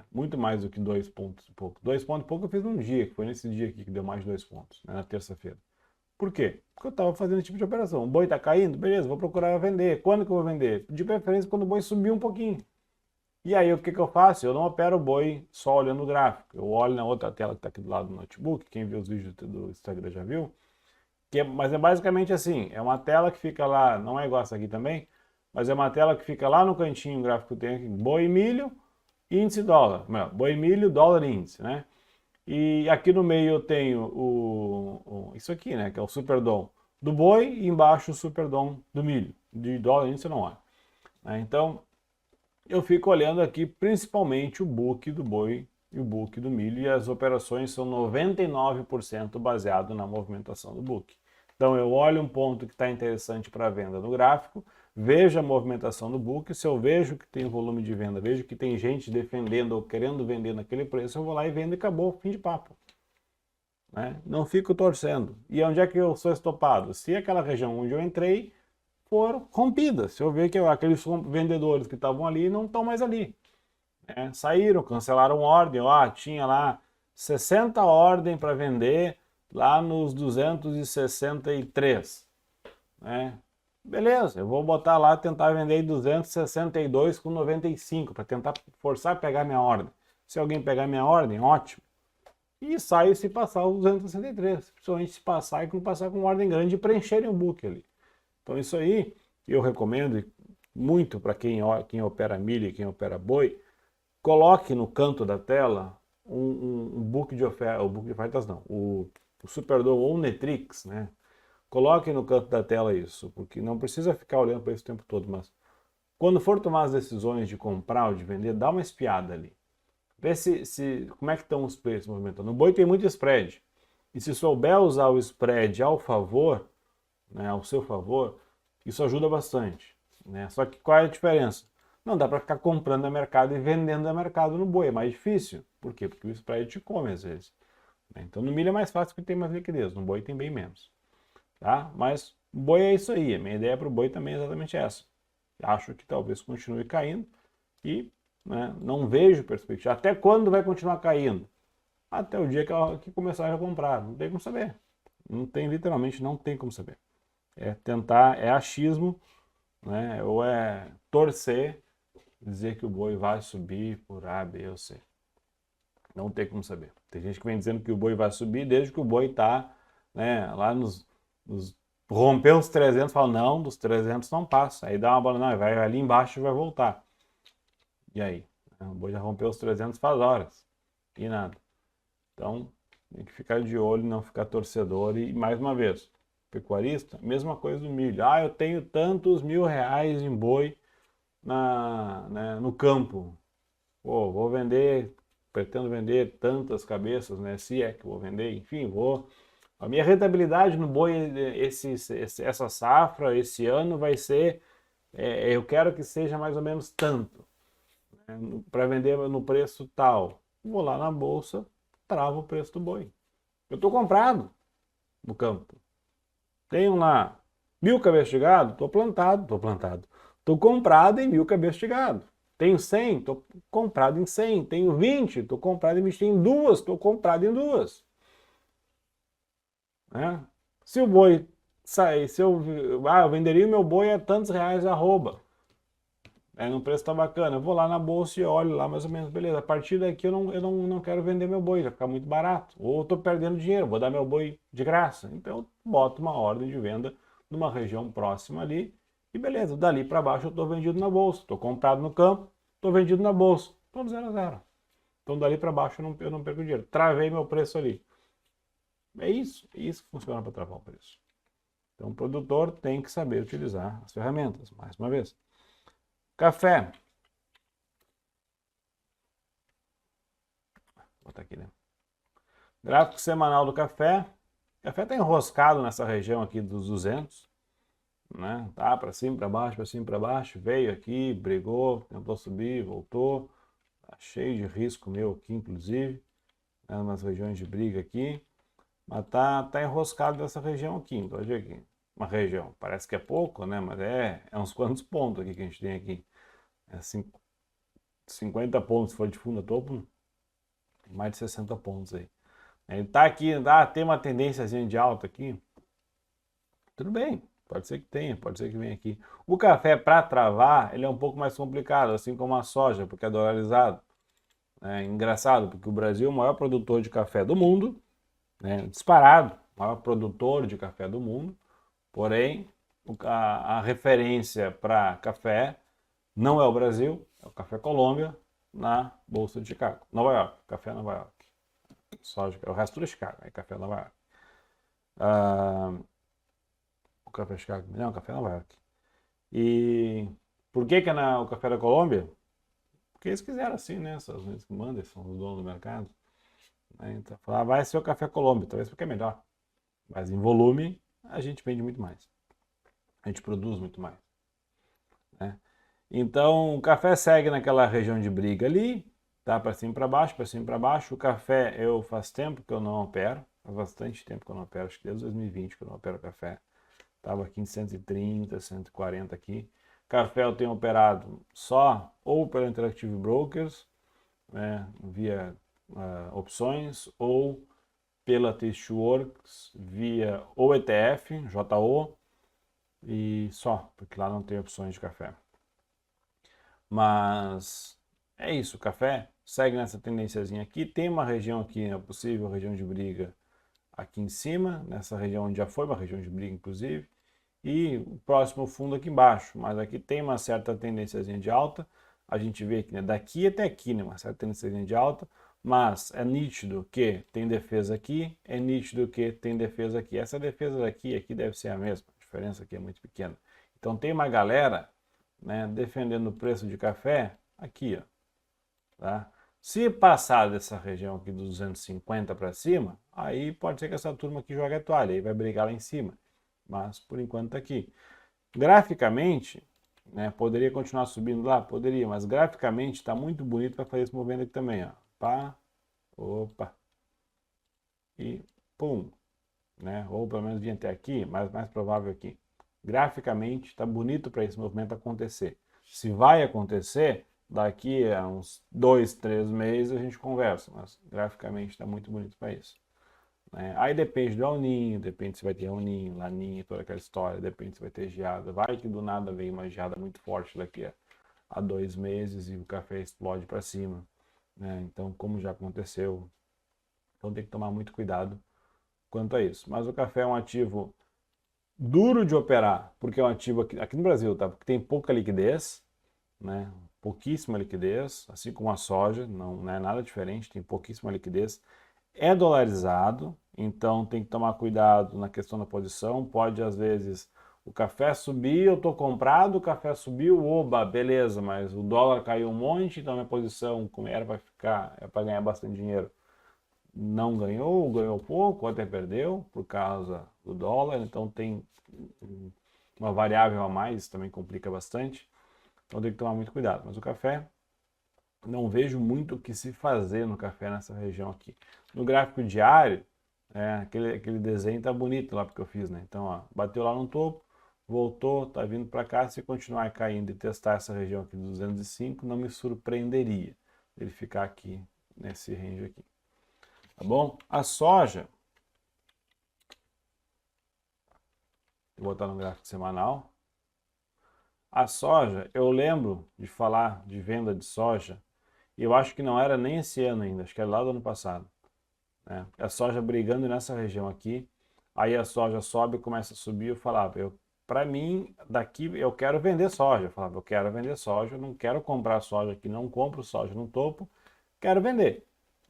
Muito mais do que 2 pontos e pouco. 2 pontos e pouco eu fiz num dia, que foi nesse dia aqui que deu mais de 2 pontos, né, na terça-feira. Por quê? Porque eu estava fazendo esse tipo de operação. O boi está caindo? Beleza, vou procurar vender. Quando que eu vou vender? De preferência quando o boi subir um pouquinho. E aí o que eu faço? Eu não opero o boi só olhando o gráfico. Eu olho na outra tela que está aqui do lado do notebook, quem viu os vídeos do Instagram já viu. Mas é basicamente assim, é uma tela que fica lá, não é igual essa aqui também, mas é uma tela que fica lá no cantinho, o gráfico tem aqui, boi e milho, índice dólar, boi milho, dólar índice, né? E aqui no meio eu tenho isso aqui, né, que é o Superdom do boi e embaixo o Superdom do milho. De dólar índice eu não olho. Então, eu fico olhando aqui principalmente o book do boi e o book do milho, e as operações são 99% baseado na movimentação do book. Então eu olho um ponto que está interessante para venda no gráfico, vejo a movimentação do book, se eu vejo que tem volume de venda, vejo que tem gente defendendo ou querendo vender naquele preço, eu vou lá e vendo e acabou, fim de papo. Não fico torcendo. E onde é que eu sou estopado? Se aquela região onde eu entrei for rompida, se eu ver que aqueles vendedores que estavam ali não estão mais ali. Saíram, cancelaram ordem, tinha lá 60 ordens para vender lá nos 263. Beleza, eu vou botar lá, tentar vender 262,95 para tentar forçar a pegar minha ordem. Se alguém pegar minha ordem, ótimo. E saio se passar os 263, principalmente se passar e não passar com ordem grande e preencherem o book ali. Então isso aí eu recomendo muito para quem opera milho e quem opera boi. Coloque no canto da tela um book de ofertas, o book de ofertas não, o Superdom ou o Netrix, né? Coloque no canto da tela isso, porque não precisa ficar olhando para isso o tempo todo, mas quando for tomar as decisões de comprar ou de vender, dá uma espiada ali. Vê como é que estão os preços movimentando. No boi tem muito spread, e se souber usar o spread ao favor, ao seu favor, isso ajuda bastante. Só que qual é a diferença? Não dá para ficar comprando a mercado e vendendo a mercado no boi, é mais difícil. Por quê? Porque o spread te come às vezes. Então no milho é mais fácil porque tem mais liquidez, no boi tem bem menos. Tá? Mas o boi é isso aí, a minha ideia para o boi também é exatamente essa. Acho que talvez continue caindo e não vejo perspectiva. Até quando vai continuar caindo? Até o dia que começar a comprar, não tem como saber. Literalmente não tem como saber. É tentar, é achismo, ou é torcer, dizer que o boi vai subir por A, B ou C. Não tem como saber. Tem gente que vem dizendo que o boi vai subir desde que o boi está lá rompeu os 300, fala, não, dos 300 não passa. Aí dá uma bola, não, vai ali embaixo e vai voltar. E aí? O boi já rompeu os 300 faz horas. E nada. Então, tem que ficar de olho, não ficar torcedor. E, mais uma vez, pecuarista, mesma coisa do milho. Eu tenho tantos R$ 1.000 em boi no campo. Vou vender, pretendo vender tantas cabeças, se é que vou vender, enfim, vou. A minha rentabilidade no boi, essa safra, esse ano, vai ser, eu quero que seja mais ou menos tanto, para vender no preço tal. Vou lá na bolsa, travo o preço do boi. Eu estou comprado no campo. Tenho lá 1.000 cabeças de gado? Tô plantado. Tô comprado em 1.000 cabeças de gado. Tenho 100? Tô comprado em 100. Tenho 20? Tô comprado em 20. Tenho 2? Tô comprado em 2. Né? Se o boi sair, eu venderia o meu boi a tantos reais arroba. Aí no preço tá bacana. Eu vou lá na bolsa e olho lá mais ou menos, beleza. A partir daqui eu não quero vender meu boi, vai ficar muito barato. Ou eu tô perdendo dinheiro, vou dar meu boi de graça. Então eu boto uma ordem de venda numa região próxima ali e beleza. Dali para baixo eu tô vendido na bolsa. Tô comprado no campo, tô vendido na bolsa. Tô no 0 a 0. Então dali para baixo eu não perco dinheiro. Travei meu preço ali. É isso que funciona para travar o preço. Então o produtor tem que saber utilizar as ferramentas, mais uma vez. Café. Vou botar aqui, né? Gráfico semanal do café. O café está enroscado nessa região aqui dos 200, né? Tá para cima, para baixo, para cima, para baixo. Veio aqui, brigou, tentou subir, voltou. Tá cheio de risco meu aqui, inclusive, né? Umas regiões de briga aqui. Mas tá enroscado nessa região aqui. Então, olha aqui. Uma região. Parece que é pouco, né? Mas é uns quantos pontos aqui que a gente tem aqui. É 50 pontos se for de fundo a topo. Mais de 60 pontos aí. Ele tá aqui, tem uma tendênciazinha de alta aqui. Tudo bem, pode ser que tenha, pode ser que venha aqui. O café para travar, ele é um pouco mais complicado, assim como a soja, porque é dolarizado. É engraçado, porque o Brasil é o maior produtor de café do mundo, né, disparado, maior produtor de café do mundo. Porém, a referência para café não é o Brasil, é o Café Colômbia na Bolsa de Chicago. Nova York, café Nova York. Soja, o resto tudo é Chicago, é café Nova York. Ah, o café Chicago, não, o café Nova York. E por que é o café da Colômbia? Porque eles quiseram assim, né? Os Estados Unidos que mandam, eles são os donos do mercado. Né? Então, falar, vai ser o café Colômbia, talvez porque é melhor. Mas em volume, a gente vende muito mais. A gente produz muito mais. Né? Então, o café segue naquela região de briga ali, tá para cima e para baixo, para cima e para baixo. O café, eu faz tempo que eu não opero, faz bastante tempo que eu não opero, acho que desde 2020 que eu não opero café. Estava aqui em 130, 140 aqui. Café eu tenho operado só ou pela Interactive Brokers, né, via opções, ou pela Tasteworks, via ou ETF, JO, e só, porque lá não tem opções de café. Mas é isso, o café segue nessa tendênciazinha aqui. Tem uma região aqui, é possível região de briga aqui em cima, nessa região onde já foi uma região de briga, inclusive. E o próximo fundo aqui embaixo, mas aqui tem uma certa tendênciazinha de alta. A gente vê aqui, né, daqui até aqui, né, uma certa tendênciazinha de alta, mas é nítido que tem defesa aqui, é nítido que tem defesa aqui. Essa defesa aqui deve ser a mesma, a diferença aqui é muito pequena. Então tem uma galera, né, defendendo o preço de café aqui, ó, tá? Se passar dessa região aqui dos 250 para cima, aí pode ser que essa turma aqui jogue a toalha, aí vai brigar lá em cima. Mas por enquanto está aqui. Graficamente, né, poderia continuar subindo lá? Poderia, mas graficamente está muito bonito para fazer esse movimento aqui também. Ó. Pá, opa, e pum. Né? Ou pelo menos vir até aqui, mas mais provável aqui. Graficamente está bonito para esse movimento acontecer. Se vai acontecer, daqui a uns 2, 3 meses a gente conversa, mas graficamente está muito bonito para isso. Né? Aí depende do El Ninho, depende se vai ter El Ninho, Laninha, toda aquela história, depende se vai ter geada. Vai que do nada vem uma geada muito forte daqui a 2 meses e o café explode para cima. Né? Então, como já aconteceu, então tem que tomar muito cuidado quanto a isso. Mas o café é um ativo duro de operar, porque é um ativo aqui no Brasil, tá? Porque tem pouca liquidez, né? Pouquíssima liquidez, assim como a soja, não é nada diferente, tem pouquíssima liquidez. É dolarizado, então tem que tomar cuidado na questão da posição. Pode, às vezes, o café subir, eu estou comprado, o café subiu, oba, beleza, mas o dólar caiu um monte, então minha posição, como era para ficar, é para ganhar bastante dinheiro, não ganhou, ganhou pouco, até perdeu por causa do dólar, então tem uma variável a mais, também complica bastante, então tem que tomar muito cuidado. Mas o café, não vejo muito o que se fazer no café nessa região aqui. No gráfico diário, aquele desenho tá bonito lá porque eu fiz, né? Então, ó, bateu lá no topo, voltou, está vindo para cá. Se continuar caindo e testar essa região aqui de 205, não me surpreenderia ele ficar aqui nesse range aqui. Tá bom? A soja, vou botar no gráfico semanal. A soja, eu lembro de falar de venda de soja, e eu acho que não era nem esse ano ainda, acho que era lá do ano passado. Né? A soja brigando nessa região aqui, aí a soja sobe, começa a subir, eu falava, para mim, daqui eu quero vender soja. Eu falava, eu quero vender soja, eu não quero comprar soja aqui, não compro soja no topo, quero vender.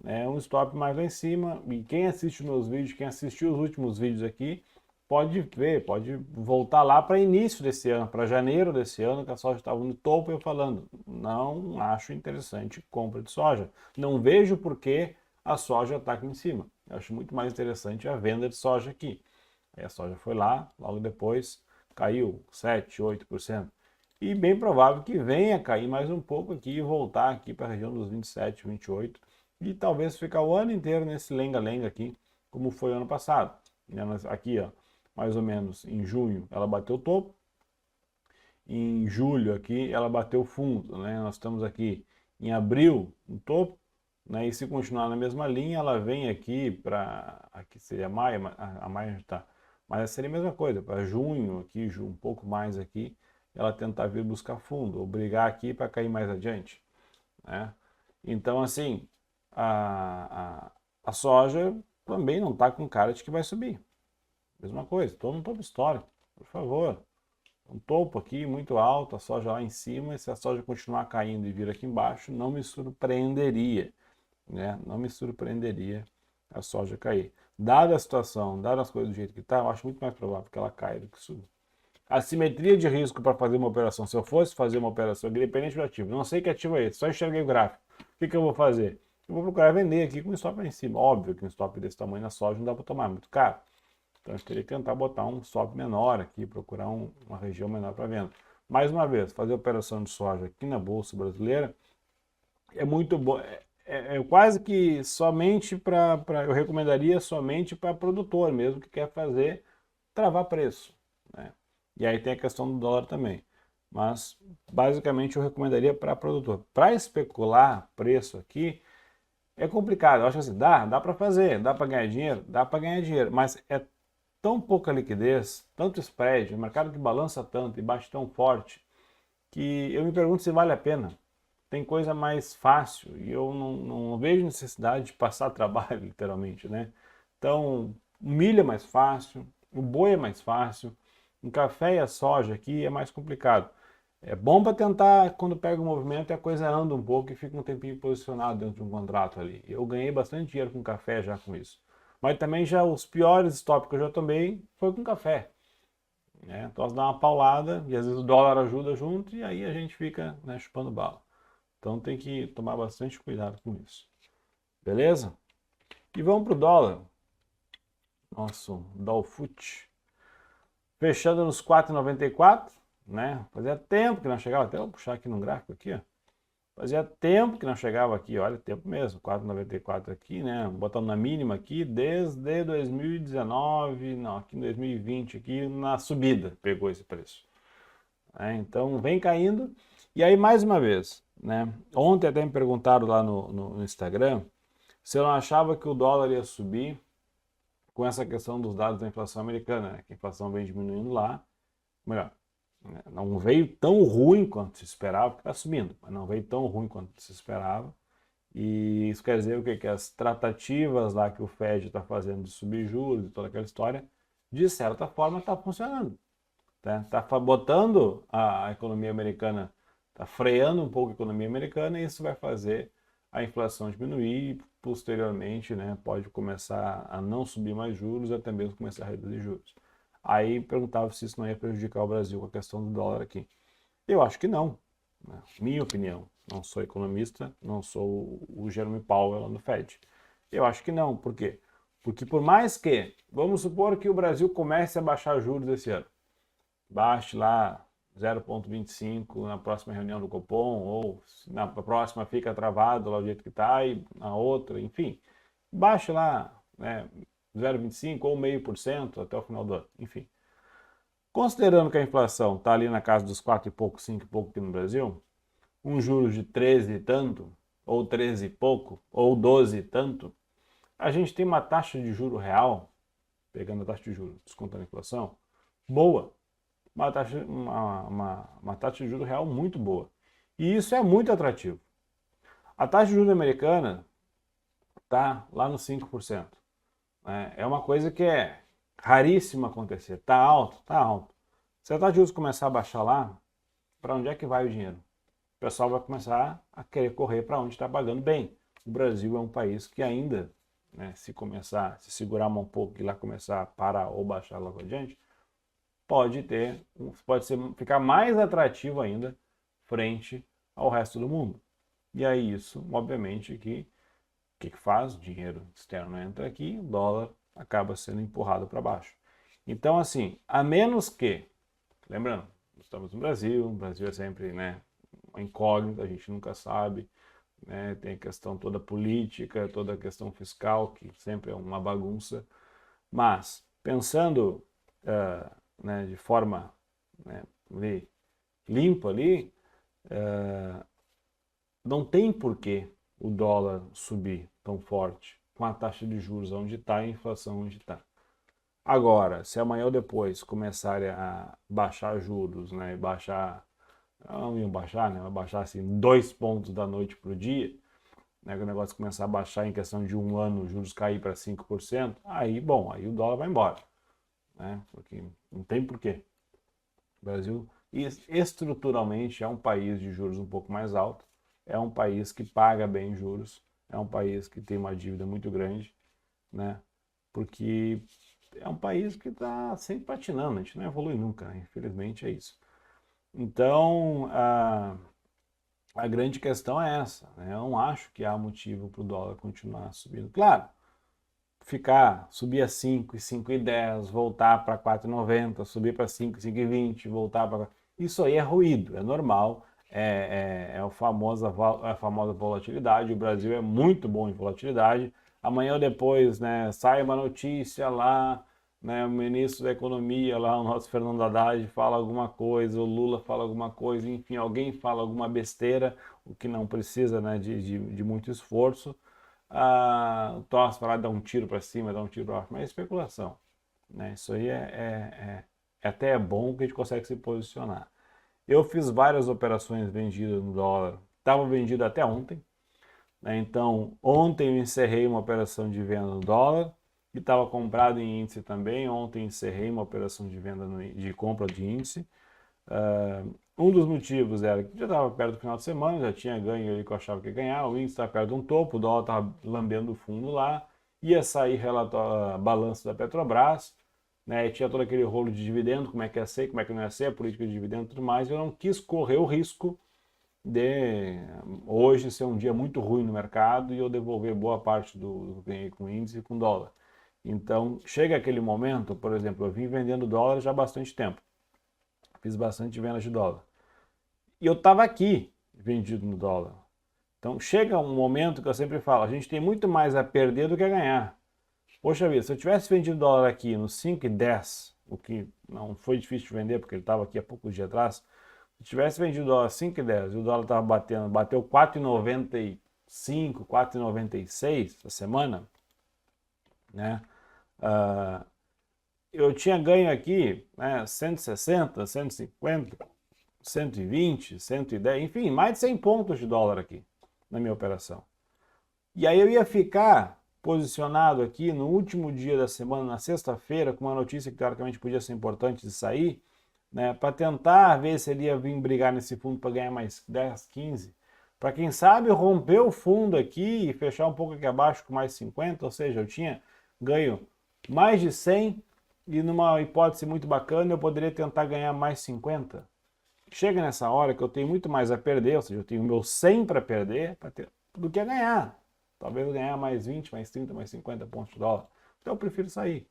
É um stop mais lá em cima, e quem assiste meus vídeos, quem assistiu os últimos vídeos aqui, pode ver, pode voltar lá para início desse ano, para janeiro desse ano, que a soja estava no topo, eu falando, não acho interessante compra de soja. Não vejo por que a soja está aqui em cima. Eu acho muito mais interessante a venda de soja aqui. Aí a soja foi lá, logo depois caiu 7, 8%. E bem provável que venha cair mais um pouco aqui e voltar aqui para a região dos 27, 28. E talvez ficar o ano inteiro nesse lenga-lenga aqui, como foi o ano passado. Aqui, ó, mais ou menos em junho, ela bateu o topo. Em julho aqui, ela bateu fundo, né? Nós estamos aqui em abril, no topo. Né? E se continuar na mesma linha, ela vem aqui para... Aqui seria maio, a maio já está. Mas seria a mesma coisa, para junho, aqui, um pouco mais aqui, ela tentar vir buscar fundo, ou brigar aqui para cair mais adiante. Né? Então, assim, a soja também não está com cara de que vai subir. Mesma coisa, estou no topo histórico, por favor. Um topo aqui muito alto, a soja lá em cima, e se a soja continuar caindo e vir aqui embaixo, não me surpreenderia, né? Não me surpreenderia a soja cair. Dada a situação, dadas as coisas do jeito que está, eu acho muito mais provável que ela caia do que suba. A simetria de risco para fazer uma operação, se eu fosse fazer uma operação, independente do ativo, não sei que ativo é esse, só enxerguei o gráfico. O que eu vou fazer? Eu vou procurar vender aqui com um stop lá em cima. Óbvio que um stop desse tamanho na soja não dá para tomar, é muito caro. Então a gente teria que tentar botar um stop menor aqui, procurar uma região menor para venda. Mais uma vez, fazer operação de soja aqui na Bolsa Brasileira é muito bom. É quase que somente eu recomendaria somente para produtor mesmo que quer fazer travar preço. Né? E aí tem a questão do dólar também. Mas basicamente eu recomendaria para produtor. Para especular preço aqui é complicado. Eu acho assim, dá para fazer, dá para ganhar dinheiro, dá para ganhar dinheiro, mas é tão pouca liquidez, tanto spread, o mercado que balança tanto e bate tão forte, que eu me pergunto se vale a pena. Tem coisa mais fácil e eu não vejo necessidade de passar trabalho, literalmente, né? Então, o milho é mais fácil, o boi é mais fácil, o café e a soja aqui é mais complicado. É bom para tentar, quando pega o movimento, a coisa anda um pouco e fica um tempinho posicionado dentro de um contrato ali. Eu ganhei bastante dinheiro com café já com isso. Mas também já os piores stops que eu já tomei foi com café. Né? Então, dá uma paulada e às vezes o dólar ajuda junto e aí a gente fica, né, chupando bala. Então tem que tomar bastante cuidado com isso. Beleza? E vamos para o dólar. Nosso Dolfut. Fechando nos 4,94, né? Fazia tempo que não chegava, até vou puxar aqui no gráfico aqui, ó. Fazia tempo que não chegava aqui, olha, tempo mesmo, 4,94 aqui, né? Botando na mínima aqui, desde 2019, não, aqui em 2020, aqui na subida, pegou esse preço. Então vem caindo, e aí mais uma vez, né? Ontem até me perguntaram lá no Instagram se eu não achava que o dólar ia subir com essa questão dos dados da inflação americana, né? Que a inflação vem diminuindo lá, melhor, né? Não veio tão ruim quanto se esperava, porque está subindo, mas não veio tão ruim quanto se esperava. E isso quer dizer o quê? Que as tratativas lá que o Fed está fazendo de subir juros e toda aquela história, de certa forma está funcionando. Tá botando a economia americana, está freando um pouco a economia americana e isso vai fazer a inflação diminuir e posteriormente, né, pode começar a não subir mais juros, até mesmo começar a reduzir juros. Aí perguntava se isso não ia prejudicar o Brasil com a questão do dólar aqui. Eu acho que não, né? Minha opinião. Não sou economista, não sou o Jerome Powell lá no Fed. Eu acho que não. Por quê? Porque por mais que, vamos supor que o Brasil comece a baixar juros esse ano, baixe lá 0,25 na próxima reunião do Copom, ou na próxima fica travado lá do jeito que está, e na outra, enfim. Baixe lá, né, 0,25 ou 0,5% até o final do ano, enfim. Considerando que a inflação está ali na casa dos 4 e pouco, 5 e pouco aqui no Brasil, um juros de 13 e tanto, ou 13 e pouco, ou 12 e tanto, a gente tem uma taxa de juro real, pegando a taxa de juros, descontando a inflação, boa. Uma taxa de juro real muito boa. E isso é muito atrativo. A taxa de juros americana está lá nos 5%. Né? É uma coisa que é raríssima acontecer. Está alto? Está alto. Se a taxa de juros começar a baixar lá, para onde é que vai o dinheiro? O pessoal vai começar a querer correr para onde está pagando bem. O Brasil é um país que ainda, né, se segurar um pouco e lá começar a parar ou baixar logo adiante, ficar mais atrativo ainda frente ao resto do mundo. E aí isso, obviamente, o que faz? O dinheiro externo entra aqui, o dólar acaba sendo empurrado para baixo. Então, assim, a menos que, lembrando, estamos no Brasil, o Brasil é sempre, né, uma incógnita, a gente nunca sabe, né, tem a questão toda política, toda a questão fiscal, que sempre é uma bagunça, mas pensando né, de forma, né, limpa ali, não tem porquê o dólar subir tão forte com a taxa de juros onde está e a inflação onde está. Agora, se amanhã ou depois começarem a baixar juros, né, não iam baixar, né, vai baixar assim 2 pontos da noite para o dia, né, que o negócio começar a baixar em questão de um ano, os juros cair para 5%, aí, bom, aí o dólar vai embora, né, porque não tem porquê. O Brasil, estruturalmente, é um país de juros um pouco mais alto, é um país que paga bem juros, é um país que tem uma dívida muito grande, né? Porque é um país que está sempre patinando, a gente não evolui nunca, né? Infelizmente é isso. Então, a grande questão é essa, né? Eu não acho que há motivo para o dólar continuar subindo. Claro, subir a 5, 5,10, voltar para 4,90, subir para 5, 5,20, voltar para... Isso aí é ruído, é normal, é a famosa volatilidade. O Brasil é muito bom em volatilidade. Amanhã ou depois, né, sai uma notícia lá, né, o ministro da Economia, lá, o nosso Fernando Haddad, fala alguma coisa, o Lula fala alguma coisa, enfim, alguém fala alguma besteira, o que não precisa, né, de muito esforço. O troço para lá dar um tiro para cima, dar um tiro para baixo, mas é especulação. Né? Isso aí até bom que a gente consegue se posicionar. Eu fiz várias operações vendidas no dólar, estava vendido até ontem. Né? Então, ontem eu encerrei uma operação de venda no dólar, e estava comprado em índice também. Ontem encerrei uma operação de venda de compra de índice. Um dos motivos era que já estava perto do final de semana, já tinha ganho ali que eu achava que ia ganhar, o índice estava perto de um topo, o dólar estava lambendo o fundo lá, ia sair balanço da Petrobras, né, e tinha todo aquele rolo de dividendo, como é que ia ser, como é que não ia ser, a política de dividendo e tudo mais, eu não quis correr o risco de hoje ser um dia muito ruim no mercado e eu devolver boa parte do que ganhei com índice e com dólar. Então, chega aquele momento, por exemplo, eu vim vendendo dólar já há bastante tempo. Fiz bastante vendas de dólar. E eu estava aqui vendido no dólar. Então chega um momento que eu sempre falo, a gente tem muito mais a perder do que a ganhar. Poxa vida, se eu tivesse vendido dólar aqui no 5,10, o que não foi difícil de vender porque ele estava aqui há poucos dias atrás, se eu tivesse vendido dólar 5,10 e o dólar estava bateu 4,95, 4,96 essa semana, né? Eu tinha ganho aqui, né, 160, 150, 120, 110, enfim, mais de 100 pontos de dólar aqui na minha operação. E aí eu ia ficar posicionado aqui no último dia da semana, na sexta-feira, com uma notícia que teoricamente podia ser importante de sair, né, para tentar ver se ele ia vir brigar nesse fundo para ganhar mais 10, 15, para quem sabe romper o fundo aqui e fechar um pouco aqui abaixo com mais 50, ou seja, eu tinha ganho mais de 100 e numa hipótese muito bacana eu poderia tentar ganhar mais 50. Chega nessa hora que eu tenho muito mais a perder, ou seja, eu tenho o meu 100 para perder do que a ganhar. Talvez eu ganhar mais 20, mais 30, mais 50 pontos de dólar. Então eu prefiro sair.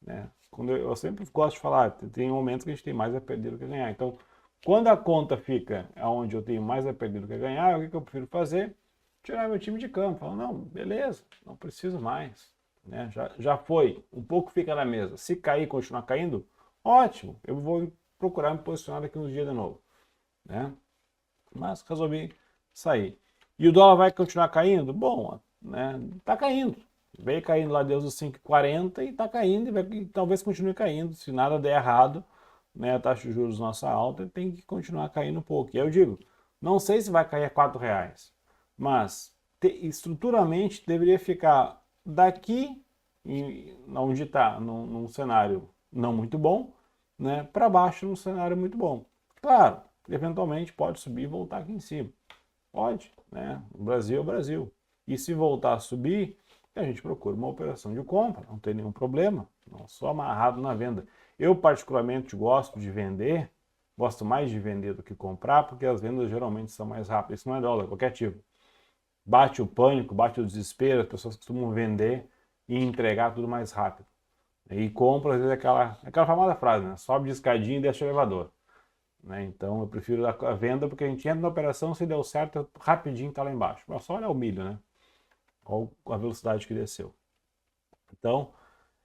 Né? Eu sempre gosto de falar, tem momentos que a gente tem mais a perder do que a ganhar. Então, quando a conta fica onde eu tenho mais a perder do que a ganhar, o que eu prefiro fazer? Tirar meu time de campo. Falar, não, beleza, não preciso mais. Né? Já foi, um pouco fica na mesa. Se cair e continuar caindo, ótimo, eu vou procurar me posicionar daqui uns dias de novo, né? Mas resolvi sair. E o dólar vai continuar caindo? Bom, né? Tá caindo. Veio caindo lá desde os 5,40 e tá caindo e talvez continue caindo. Se nada der errado, né, a taxa de juros nossa alta tem que continuar caindo um pouco. E eu digo, não sei se vai cair a R$ 4, mas estruturalmente deveria ficar daqui, onde está, num cenário não muito bom, né, para baixo num cenário muito bom. Claro, eventualmente pode subir e voltar aqui em cima. Pode, né? O Brasil é o Brasil. E se voltar a subir, a gente procura uma operação de compra, não tem nenhum problema, não sou amarrado na venda. Eu particularmente gosto de vender, gosto mais de vender do que comprar, porque as vendas geralmente são mais rápidas. Isso não é dólar, é qualquer tipo. Bate o pânico, bate o desespero, as pessoas costumam vender e entregar tudo mais rápido. E compra, às vezes, aquela famosa frase, né? Sobe de escadinha e desce o elevador. Né? Então eu prefiro a venda porque a gente entra na operação, se deu certo, rapidinho está lá embaixo. Mas só olha o milho, né? Olha a velocidade que desceu. Então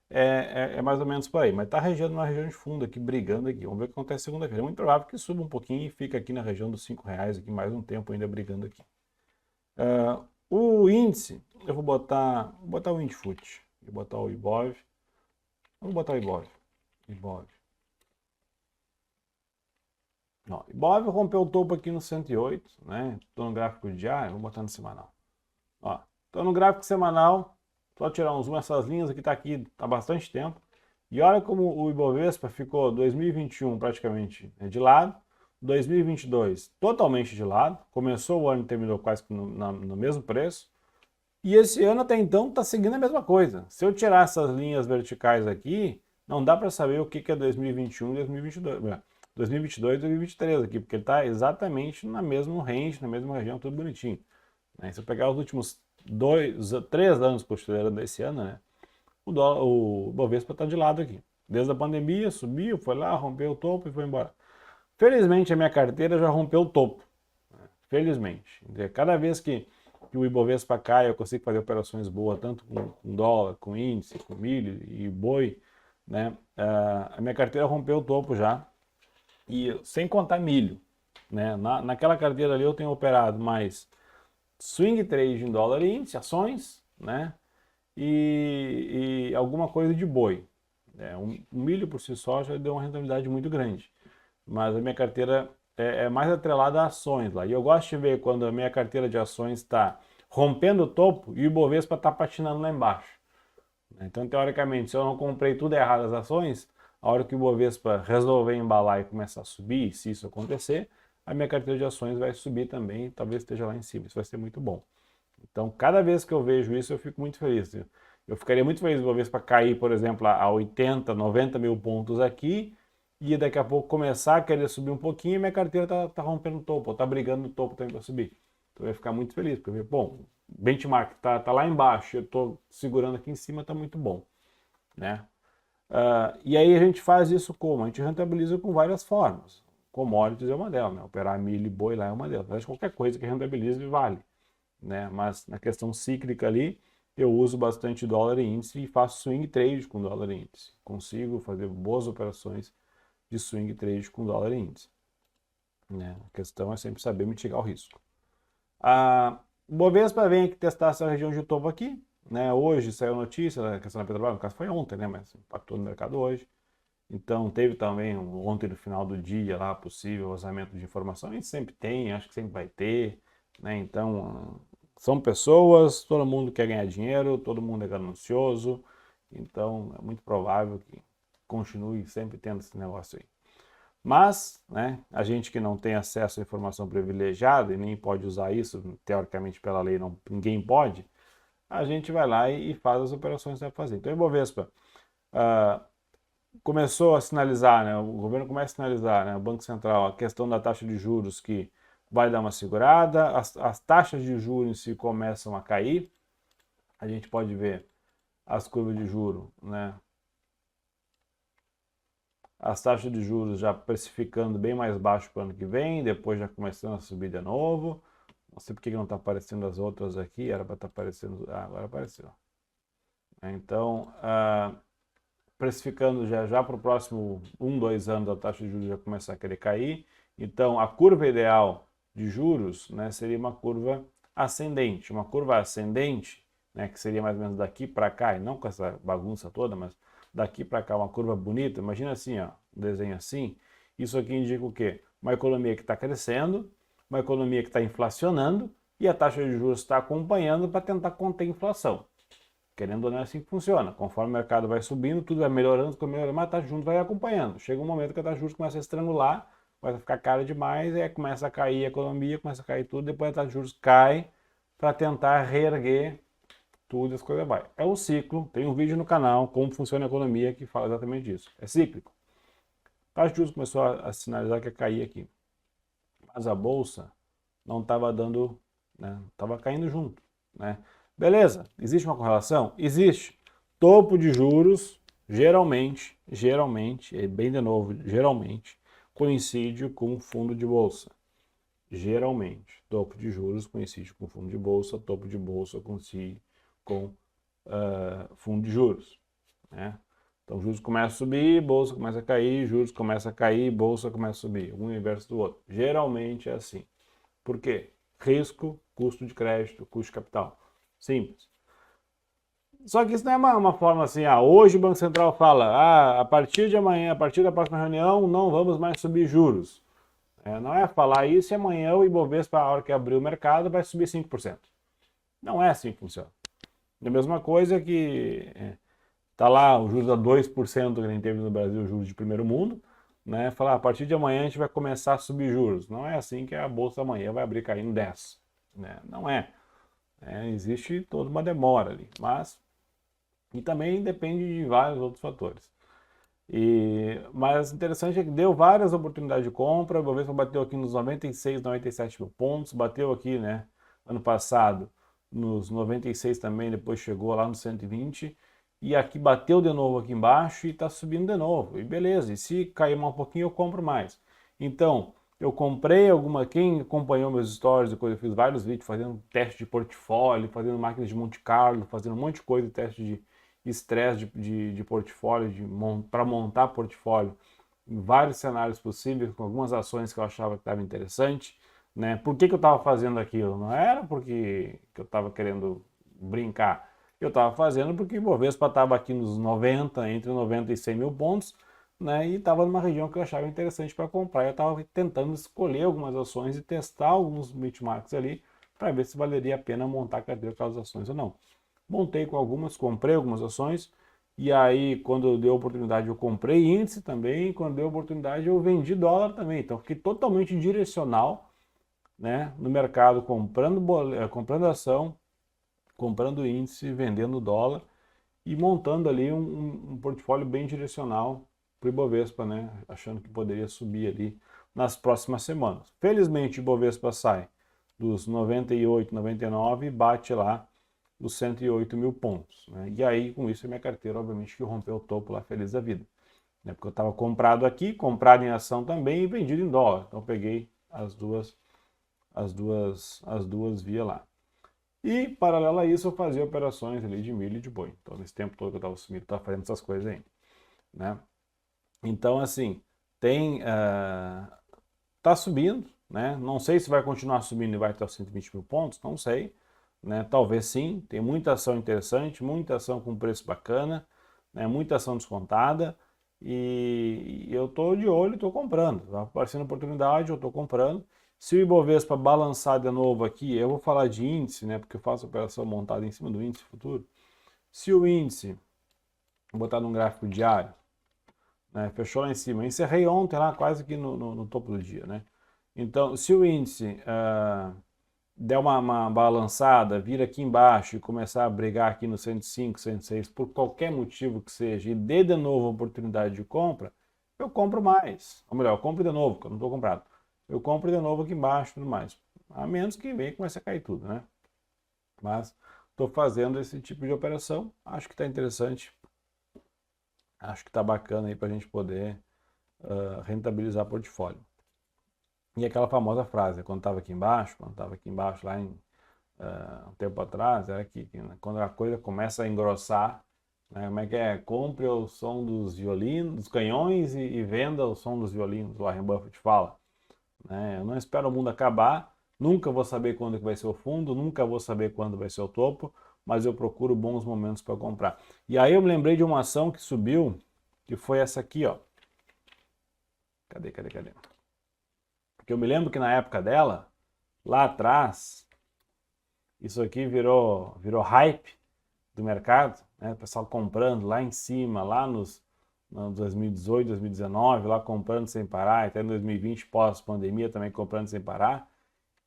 é mais ou menos por aí. Mas está regendo uma região de fundo aqui, brigando aqui. Vamos ver o que acontece segunda-feira. É muito provável que suba um pouquinho e fica aqui na região dos R$ 5 aqui mais um tempo ainda brigando aqui. O índice, eu vou botar o Indifut, vou botar o Ibov. Vamos botar o Ibov. Ibov. Ó, Ibov rompeu o topo aqui no 108, né? Estou no gráfico diário, vou botar no semanal. Ó, estou no gráfico semanal, só tirar um zoom, essas linhas aqui tá aqui há bastante tempo. E olha como o Ibovespa ficou 2021 praticamente de lado, 2022 totalmente de lado, começou o ano e terminou quase no mesmo preço. E esse ano até então está seguindo a mesma coisa. Se eu tirar essas linhas verticais aqui, não dá para saber o que é 2021 e 2022. 2022 e 2023 aqui, porque ele está exatamente na mesma range, na mesma região, tudo bonitinho. Né? Se eu pegar os últimos 3 anos considerando esse ano, né? O Bovespa está de lado aqui. Desde a pandemia, subiu, foi lá, rompeu o topo e foi embora. Felizmente a minha carteira já rompeu o topo. Né? Felizmente. Cada vez que o Ibovespa cai, eu consigo fazer operações boas, tanto com dólar, com índice, com milho e boi. Né? A minha carteira rompeu o topo já. E sem contar milho. Né? Naquela carteira ali eu tenho operado mais swing trade em dólar e índice, ações, né? E alguma coisa de boi. O milho por si só já deu uma rentabilidade muito grande. Mas a minha carteira é mais atrelada a ações lá. E eu gosto de ver quando a minha carteira de ações está rompendo o topo e o Ibovespa está patinando lá embaixo. Então, teoricamente, se eu não comprei tudo errado as ações, a hora que o Ibovespa resolver embalar e começar a subir, se isso acontecer, a minha carteira de ações vai subir também, talvez esteja lá em cima. Isso vai ser muito bom. Então, cada vez que eu vejo isso, eu fico muito feliz. Eu ficaria muito feliz uma vez para cair, por exemplo, a 80, 90 mil pontos aqui e daqui a pouco começar a querer subir um pouquinho e minha carteira tá rompendo o topo, tá brigando no topo também para subir. Então, eu ia ficar muito feliz, porque, bom, benchmark tá lá embaixo, eu estou segurando aqui em cima, tá muito bom, né? E aí a gente faz isso como? A gente rentabiliza com várias formas. Commodities é uma delas, né? Operar milho e boi lá é uma delas. Mas qualquer coisa que rentabilize vale. Né? Mas na questão cíclica ali, eu uso bastante dólar e índice e faço swing trade com dólar e índice. Consigo fazer boas operações de swing trade com dólar e índice. Né? A questão é sempre saber mitigar o risco. O Bovespa vem aqui testar essa região de topo aqui. Né? Hoje saiu notícia da questão da Petrobras, no caso foi ontem, né? Mas impactou no mercado hoje. Então teve também ontem no final do dia lá possível vazamento de informação. A gente sempre tem, acho que sempre vai ter. Né? Então são pessoas, todo mundo quer ganhar dinheiro, todo mundo é ganancioso. Então é muito provável que continue sempre tendo esse negócio aí. Mas, né, a gente que não tem acesso à informação privilegiada e nem pode usar isso, teoricamente pela lei ninguém pode, a gente vai lá e faz as operações que vai fazer. Então, o Ibovespa começou a sinalizar, né, o governo começa a sinalizar, né, o Banco Central, a questão da taxa de juros que vai dar uma segurada, as taxas de juros em si começam a cair, a gente pode ver as curvas de juros, né, as taxas de juros já precificando bem mais baixo para o ano que vem, depois já começando a subir de novo. Não sei por que não está aparecendo as outras aqui, era para estar aparecendo. Agora apareceu. Então, precificando já para o próximo 2 anos a taxa de juros já começar a querer cair. Então, a curva ideal de juros, né, seria uma curva ascendente. Uma curva ascendente, né, que seria mais ou menos daqui para cá, e não com essa bagunça toda, mas daqui para cá, uma curva bonita. Imagina assim, ó, um desenho assim. Isso aqui indica o quê? Uma economia que está crescendo, uma economia que está inflacionando, e a taxa de juros está acompanhando para tentar conter a inflação. Querendo ou não, é assim que funciona. Conforme o mercado vai subindo, tudo vai melhorando, mas a taxa de juros vai acompanhando. Chega um momento que a taxa de juros começa a estrangular, começa a ficar cara demais, aí começa a cair a economia, começa a cair tudo, depois a taxa de juros cai para tentar reerguer tudo, as coisas vai. É um ciclo, tem um vídeo no canal, como funciona a economia, que fala exatamente disso. É cíclico. A taxa de juros começou a sinalizar que ia cair aqui. Mas a bolsa não estava dando, né? Estava caindo junto, né? Beleza, existe uma correlação? Existe. Topo de juros, geralmente, bem de novo, geralmente, coincide com fundo de bolsa. Geralmente, topo de juros coincide com fundo de bolsa, topo de bolsa coincide com fundo de juros, né? Então, juros começa a subir, bolsa começa a cair, juros começa a cair, bolsa começa a subir, um inverso do outro. Geralmente é assim. Por quê? Risco, custo de crédito, custo de capital. Simples. Só que isso não é uma forma assim, hoje o Banco Central fala, a partir de amanhã, a partir da próxima reunião, não vamos mais subir juros. Não é falar isso e amanhã o Ibovespa, a hora que abrir o mercado, vai subir 5%. Não é assim que funciona. É a mesma coisa que tá lá o juros a 2% que nem teve no Brasil, juros de primeiro mundo, né? Falar, a partir de amanhã a gente vai começar a subir juros. Não é assim que a bolsa amanhã vai abrir caindo 10, né? Não é. Existe toda uma demora ali, mas e também depende de vários outros fatores. Mas interessante é que deu várias oportunidades de compra. O Bovespa bateu aqui nos 96, 97 mil pontos, bateu aqui, né, ano passado nos 96 também, depois chegou lá nos 120 e aqui bateu de novo aqui embaixo e está subindo de novo. E beleza, e se cair um pouquinho eu compro mais. Então, eu comprei quem acompanhou meus stories, depois eu fiz vários vídeos fazendo teste de portfólio, fazendo máquina de Monte Carlo, fazendo um monte de coisa, teste de estresse de portfólio, para montar portfólio em vários cenários possíveis, com algumas ações que eu achava que estava interessante, né? Por que eu estava fazendo aquilo? Não era porque eu estava querendo brincar. Eu estava fazendo porque o Bovespa estava aqui nos 90, entre 90 e 100 mil pontos, né? E estava numa região que eu achava interessante para comprar. Eu estava tentando escolher algumas ações e testar alguns benchmarks ali para ver se valeria a pena montar carteira com aquelas ações ou não. Montei com algumas, comprei algumas ações, e aí quando deu oportunidade eu comprei índice também, quando deu oportunidade eu vendi dólar também. Então fiquei totalmente direcional, né, no mercado, comprando ação, comprando índice, vendendo dólar e montando ali um portfólio bem direcional para o Ibovespa, né, achando que poderia subir ali nas próximas semanas. Felizmente o Ibovespa sai dos 98, 99 e bate lá os 108 mil pontos, né? E aí, com isso, a minha carteira, obviamente, que rompeu o topo lá, feliz da vida, né? Porque eu estava comprado aqui, comprado em ação também e vendido em dólar. Então, eu peguei as duas via lá. E, paralelo a isso, eu fazia operações ali de milho e de boi. Então, nesse tempo todo que eu estava sumido, estava fazendo essas coisas ainda, né? Então, assim, tá subindo, né? Não sei se vai continuar subindo e vai até os 120 mil pontos, não sei, né? Talvez sim, tem muita ação interessante, muita ação com preço bacana, né? Muita ação descontada e eu estou de olho, estou comprando, está aparecendo oportunidade, eu estou comprando. Se o Ibovespa balançar de novo aqui, eu vou falar de índice, né? Porque eu faço operação montada em cima do índice futuro. Se o índice, vou botar num gráfico diário, né? Fechou lá em cima, eu encerrei ontem lá quase que no topo do dia, né? Então, se o índice der uma balançada, vir aqui embaixo e começar a brigar aqui no 105, 106, por qualquer motivo que seja, e dê de novo a oportunidade de compra, eu compro mais. Ou melhor, eu compro de novo, porque eu não estou comprado. Eu compro de novo aqui embaixo e tudo mais. A menos que venha e comece a cair tudo, né? Mas estou fazendo esse tipo de operação. Acho que está interessante. Acho que está bacana aí para a gente poder rentabilizar portfólio. E aquela famosa frase, quando estava aqui embaixo lá um tempo atrás, era que quando a coisa começa a engrossar, né? Como é que é? Compre o som dos violinos, dos canhões e venda o som dos violinos, o Warren Buffett fala, né? Eu não espero o mundo acabar, nunca vou saber quando que vai ser o fundo, nunca vou saber quando vai ser o topo, mas eu procuro bons momentos para comprar. E aí eu me lembrei de uma ação que subiu, que foi essa aqui, ó. Cadê? Porque eu me lembro que na época dela, lá atrás, isso aqui virou hype do mercado, né? O pessoal comprando lá em cima, lá no 2018, 2019, lá comprando sem parar, até em 2020, pós-pandemia, também comprando sem parar.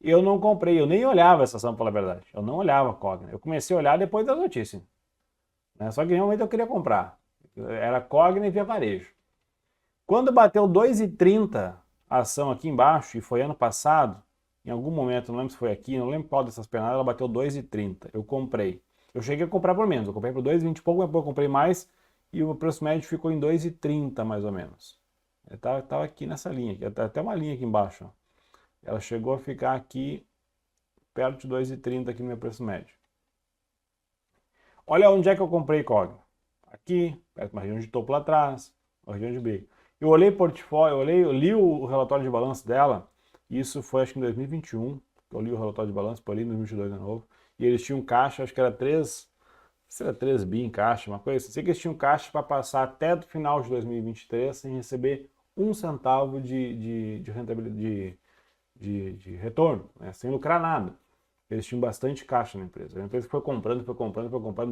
Eu não comprei, eu nem olhava essa ação, pela verdade. Eu não olhava a Cogna. Eu comecei a olhar depois da notícia, né? Só que em nenhum momento eu queria comprar. Era Cogna e Via Varejo. Quando bateu 2,30 a ação aqui embaixo, e foi ano passado, em algum momento, não lembro se foi aqui, não lembro qual dessas penadas, ela bateu 2,30. Eu comprei. Eu cheguei a comprar por menos, eu comprei por 2,20 e pouco, depois eu comprei mais, e o preço médio ficou em 2,30 mais ou menos. Eu tava aqui nessa linha, até uma linha aqui embaixo, ó. Ela chegou a ficar aqui perto de 2,30 aqui no meu preço médio. Olha onde é que eu comprei Cogna. Aqui, perto de uma região de topo lá atrás, uma região de briga. Eu olhei portfólio, eu li o relatório de balanço dela, isso foi acho que em 2021, que eu li o relatório de balanço, depois li em 2022 de novo, e eles tinham caixa, acho que era 3 bi em caixa, uma coisa assim. Sei que eles tinham caixa para passar até o final de 2023 sem receber um centavo de rentabilidade, de retorno, né? Sem lucrar nada. Eles tinham bastante caixa na empresa. A empresa foi comprando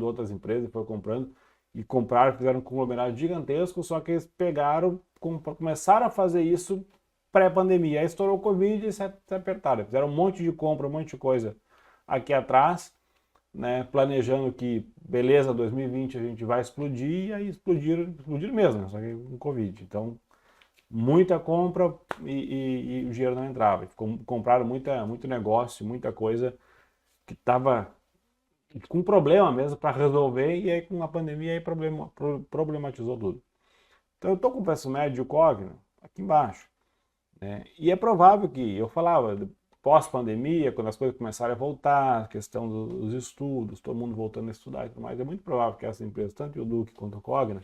outras empresas, foi comprando e compraram, fizeram um conglomerado gigantesco, só que eles pegaram, começaram a fazer isso pré-pandemia. Aí estourou o Covid e se apertaram. Fizeram um monte de compra, um monte de coisa aqui atrás, né, planejando que, beleza, 2020 a gente vai explodir, e aí explodiram mesmo, né, só que com Covid. Então, muita compra e o dinheiro não entrava. Compraram muito negócio, muita coisa que estava com problema mesmo para resolver, e aí com a pandemia aí problematizou tudo. Então eu estou com o preço médio Cogna aqui embaixo, né? E é provável que, eu falava, pós-pandemia, quando as coisas começarem a voltar, a questão dos estudos, todo mundo voltando a estudar e tudo mais, é muito provável que essa empresa, tanto o Duke quanto o Cogna,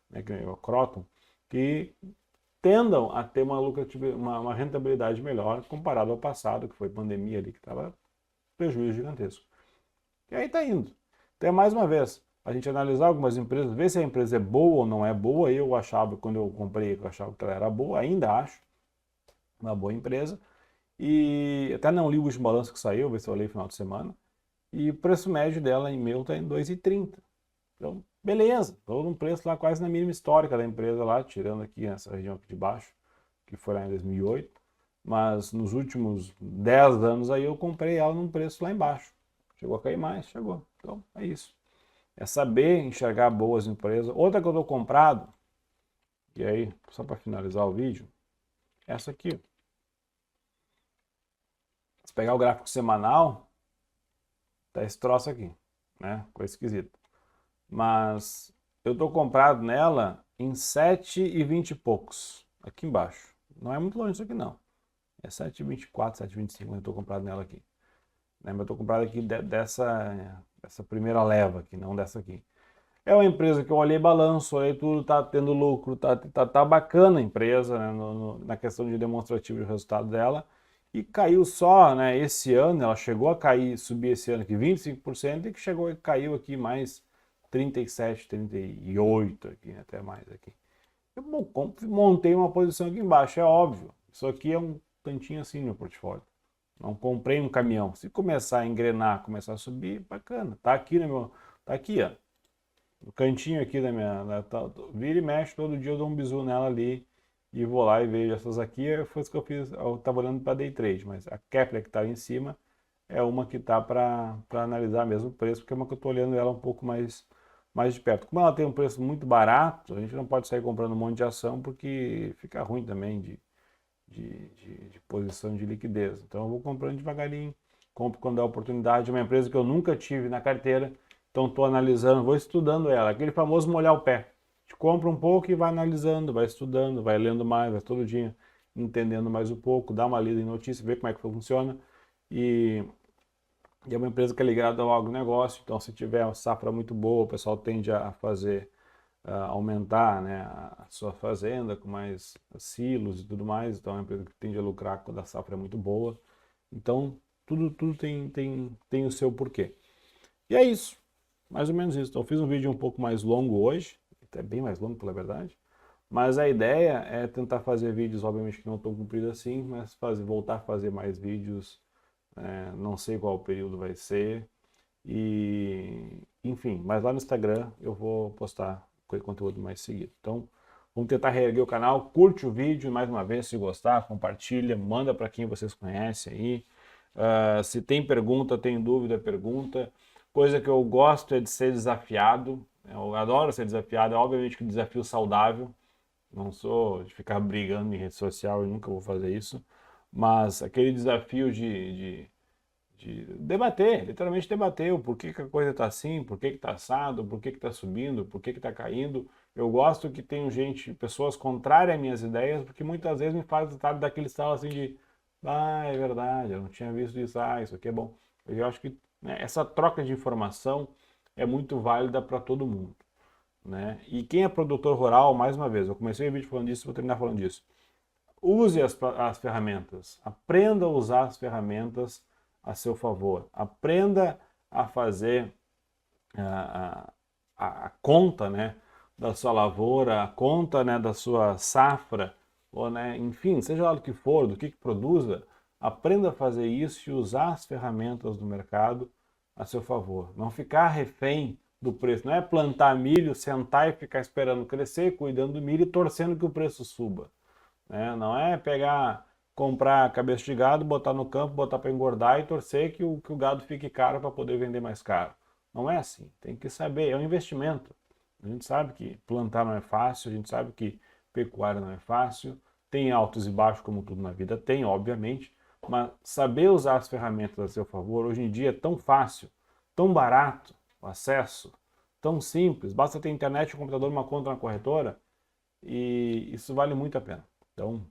né, que é o Croton, que tendam a ter uma rentabilidade melhor comparado ao passado, que foi pandemia ali, que estava prejuízo gigantesco. E aí está indo. Então, mais uma vez, a gente analisar algumas empresas, ver se a empresa é boa ou não é boa. Eu achava, quando eu comprei, eu achava que ela era boa, ainda acho uma boa empresa. E até não li o último balanço que saiu, ver se eu olhei no final de semana. E o preço médio dela em meu está em 2,30. Então, beleza, estou num preço lá quase na mínima histórica da empresa lá, tirando aqui essa região aqui de baixo, que foi lá em 2008. Mas nos últimos 10 anos aí eu comprei ela num preço lá embaixo. Chegou a cair mais? Chegou. Então, é isso. É saber enxergar boas empresas. Outra que eu estou comprado, e aí, só para finalizar o vídeo, essa aqui. Se pegar o gráfico semanal, tá esse troço aqui, né? Coisa esquisita. Mas eu estou comprado nela em 7,20 e poucos, aqui embaixo. Não é muito longe isso aqui não. É 7,24, 7,25 eu estou comprado nela aqui. Né? Mas eu estou comprado aqui dessa primeira leva aqui, não dessa aqui. É uma empresa que eu olhei balanço, olhei tudo, tá tendo lucro, tá bacana a empresa, né, na questão de demonstrativo de resultado dela. E caiu só, né, esse ano, ela chegou a cair, subir esse ano aqui 25%, e que caiu aqui mais 37, 38 aqui, até mais aqui. Eu montei uma posição aqui embaixo, é óbvio. Isso aqui é um tantinho assim no portfólio. Não comprei um caminhão. Se começar a engrenar, começar a subir, bacana. Tá aqui no meu, tá aqui, ó. No cantinho aqui da vira e mexe, todo dia eu dou um bisu nela ali e vou lá e vejo essas aqui. Foi isso que eu fiz, eu estava olhando para day trade, mas a Kepler que está ali em cima é uma que está para analisar mesmo o preço, porque é uma que eu estou olhando ela um pouco mais de perto. Como ela tem um preço muito barato, a gente não pode sair comprando um monte de ação, porque fica ruim também de posição de liquidez. Então eu vou comprando devagarinho, compro quando dá oportunidade. Uma empresa que eu nunca tive na carteira, então estou analisando, vou estudando ela. Aquele famoso molhar o pé. A gente compra um pouco e vai analisando, vai estudando, vai lendo mais, vai todo dia entendendo mais um pouco, dá uma lida em notícia, vê como é que funciona. E E é uma empresa que é ligada ao agronegócio, então se tiver uma safra muito boa, o pessoal tende a fazer, aumentar, né, a sua fazenda com mais silos e tudo mais, então é uma empresa que tende a lucrar quando a safra é muito boa. Então tudo tem o seu porquê. E é isso, mais ou menos isso. Então eu fiz um vídeo um pouco mais longo hoje, até bem mais longo pela verdade, mas a ideia é tentar fazer vídeos, obviamente que não tão compridos assim, mas voltar a fazer mais vídeos, não sei qual período vai ser, e enfim, mas lá no Instagram eu vou postar conteúdo mais seguido. Então vamos tentar reerguer o canal, curte o vídeo mais uma vez, se gostar, compartilha, manda para quem vocês conhecem aí. Se tem pergunta, tem dúvida, pergunta. Coisa que eu gosto é de ser desafiado, eu adoro ser desafiado, é obviamente que um desafio saudável, não sou de ficar brigando em rede social, eu nunca vou fazer isso, mas aquele desafio de debater, literalmente debater o porquê que a coisa está assim, por que está assado, por que está subindo, por que está caindo. Eu gosto que tenham gente, pessoas contrárias às minhas ideias, porque muitas vezes me faz estar daquele estado assim de é verdade, eu não tinha visto isso, isso aqui é bom. Eu acho que, né, essa troca de informação é muito válida para todo mundo, né? E quem é produtor rural, mais uma vez, eu comecei o vídeo falando disso, vou terminar falando disso. Use as ferramentas, aprenda a usar as ferramentas a seu favor. Aprenda a fazer a conta, né, da sua lavoura, a conta, né, da sua safra, ou, né, enfim, seja lá do que for, do que produza, aprenda a fazer isso e usar as ferramentas do mercado a seu favor. Não ficar refém do preço. Não é plantar milho, sentar e ficar esperando crescer, cuidando do milho e torcendo que o preço suba, né? Não é pegar, comprar cabeça de gado, botar no campo, botar para engordar e torcer que o gado fique caro para poder vender mais caro. Não é assim. Tem que saber, é um investimento. A gente sabe que plantar não é fácil, a gente sabe que pecuária não é fácil, tem altos e baixos como tudo na vida tem, obviamente, mas saber usar as ferramentas a seu favor, hoje em dia é tão fácil, tão barato o acesso, tão simples, basta ter internet, um computador, uma conta na corretora, e isso vale muito a pena. Então,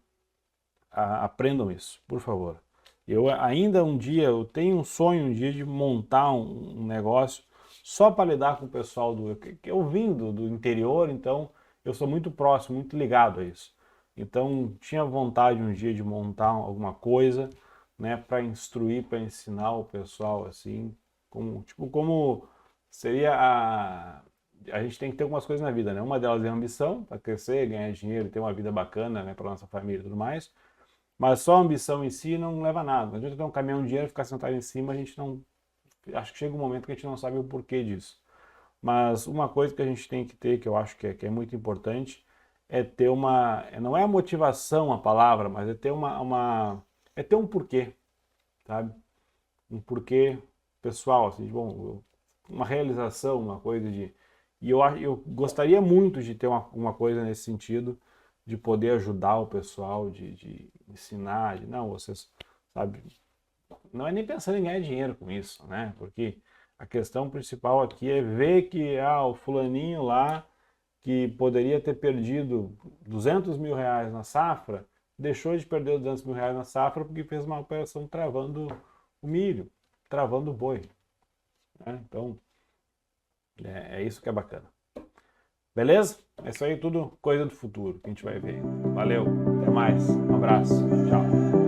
aprendam isso, por favor. Eu ainda um dia, eu tenho um sonho um dia de montar um negócio só para lidar com o pessoal que eu vim do interior, então eu sou muito próximo, muito ligado a isso. Então, tinha vontade um dia de montar alguma coisa, né, para instruir, para ensinar o pessoal assim, como seria a gente tem que ter algumas coisas na vida, né? Uma delas é a ambição, para crescer, ganhar dinheiro, ter uma vida bacana, né, para nossa família e tudo mais. Mas só a ambição em si não leva a nada. Não adianta ter um caminhão de dinheiro, ficar sentado em cima, a gente não. Acho que chega um momento que a gente não sabe o porquê disso. Mas uma coisa que a gente tem que ter, que eu acho que é muito importante, é ter uma. Não é a motivação a palavra, mas é ter é ter um porquê, sabe? Um porquê pessoal, assim, bom, uma realização, uma coisa de. E eu gostaria muito de ter uma coisa nesse sentido, de poder ajudar o pessoal, de ensinar, não, vocês, sabe, não é nem pensando em ganhar dinheiro com isso, né? Porque a questão principal aqui é ver que o fulaninho lá, que poderia ter perdido 200 mil reais na safra, deixou de perder 200 mil reais na safra porque fez uma operação travando o milho, travando o boi, né? Então, é isso que é bacana. Beleza? É isso aí, tudo coisa do futuro que a gente vai ver. Valeu, até mais, um abraço, tchau.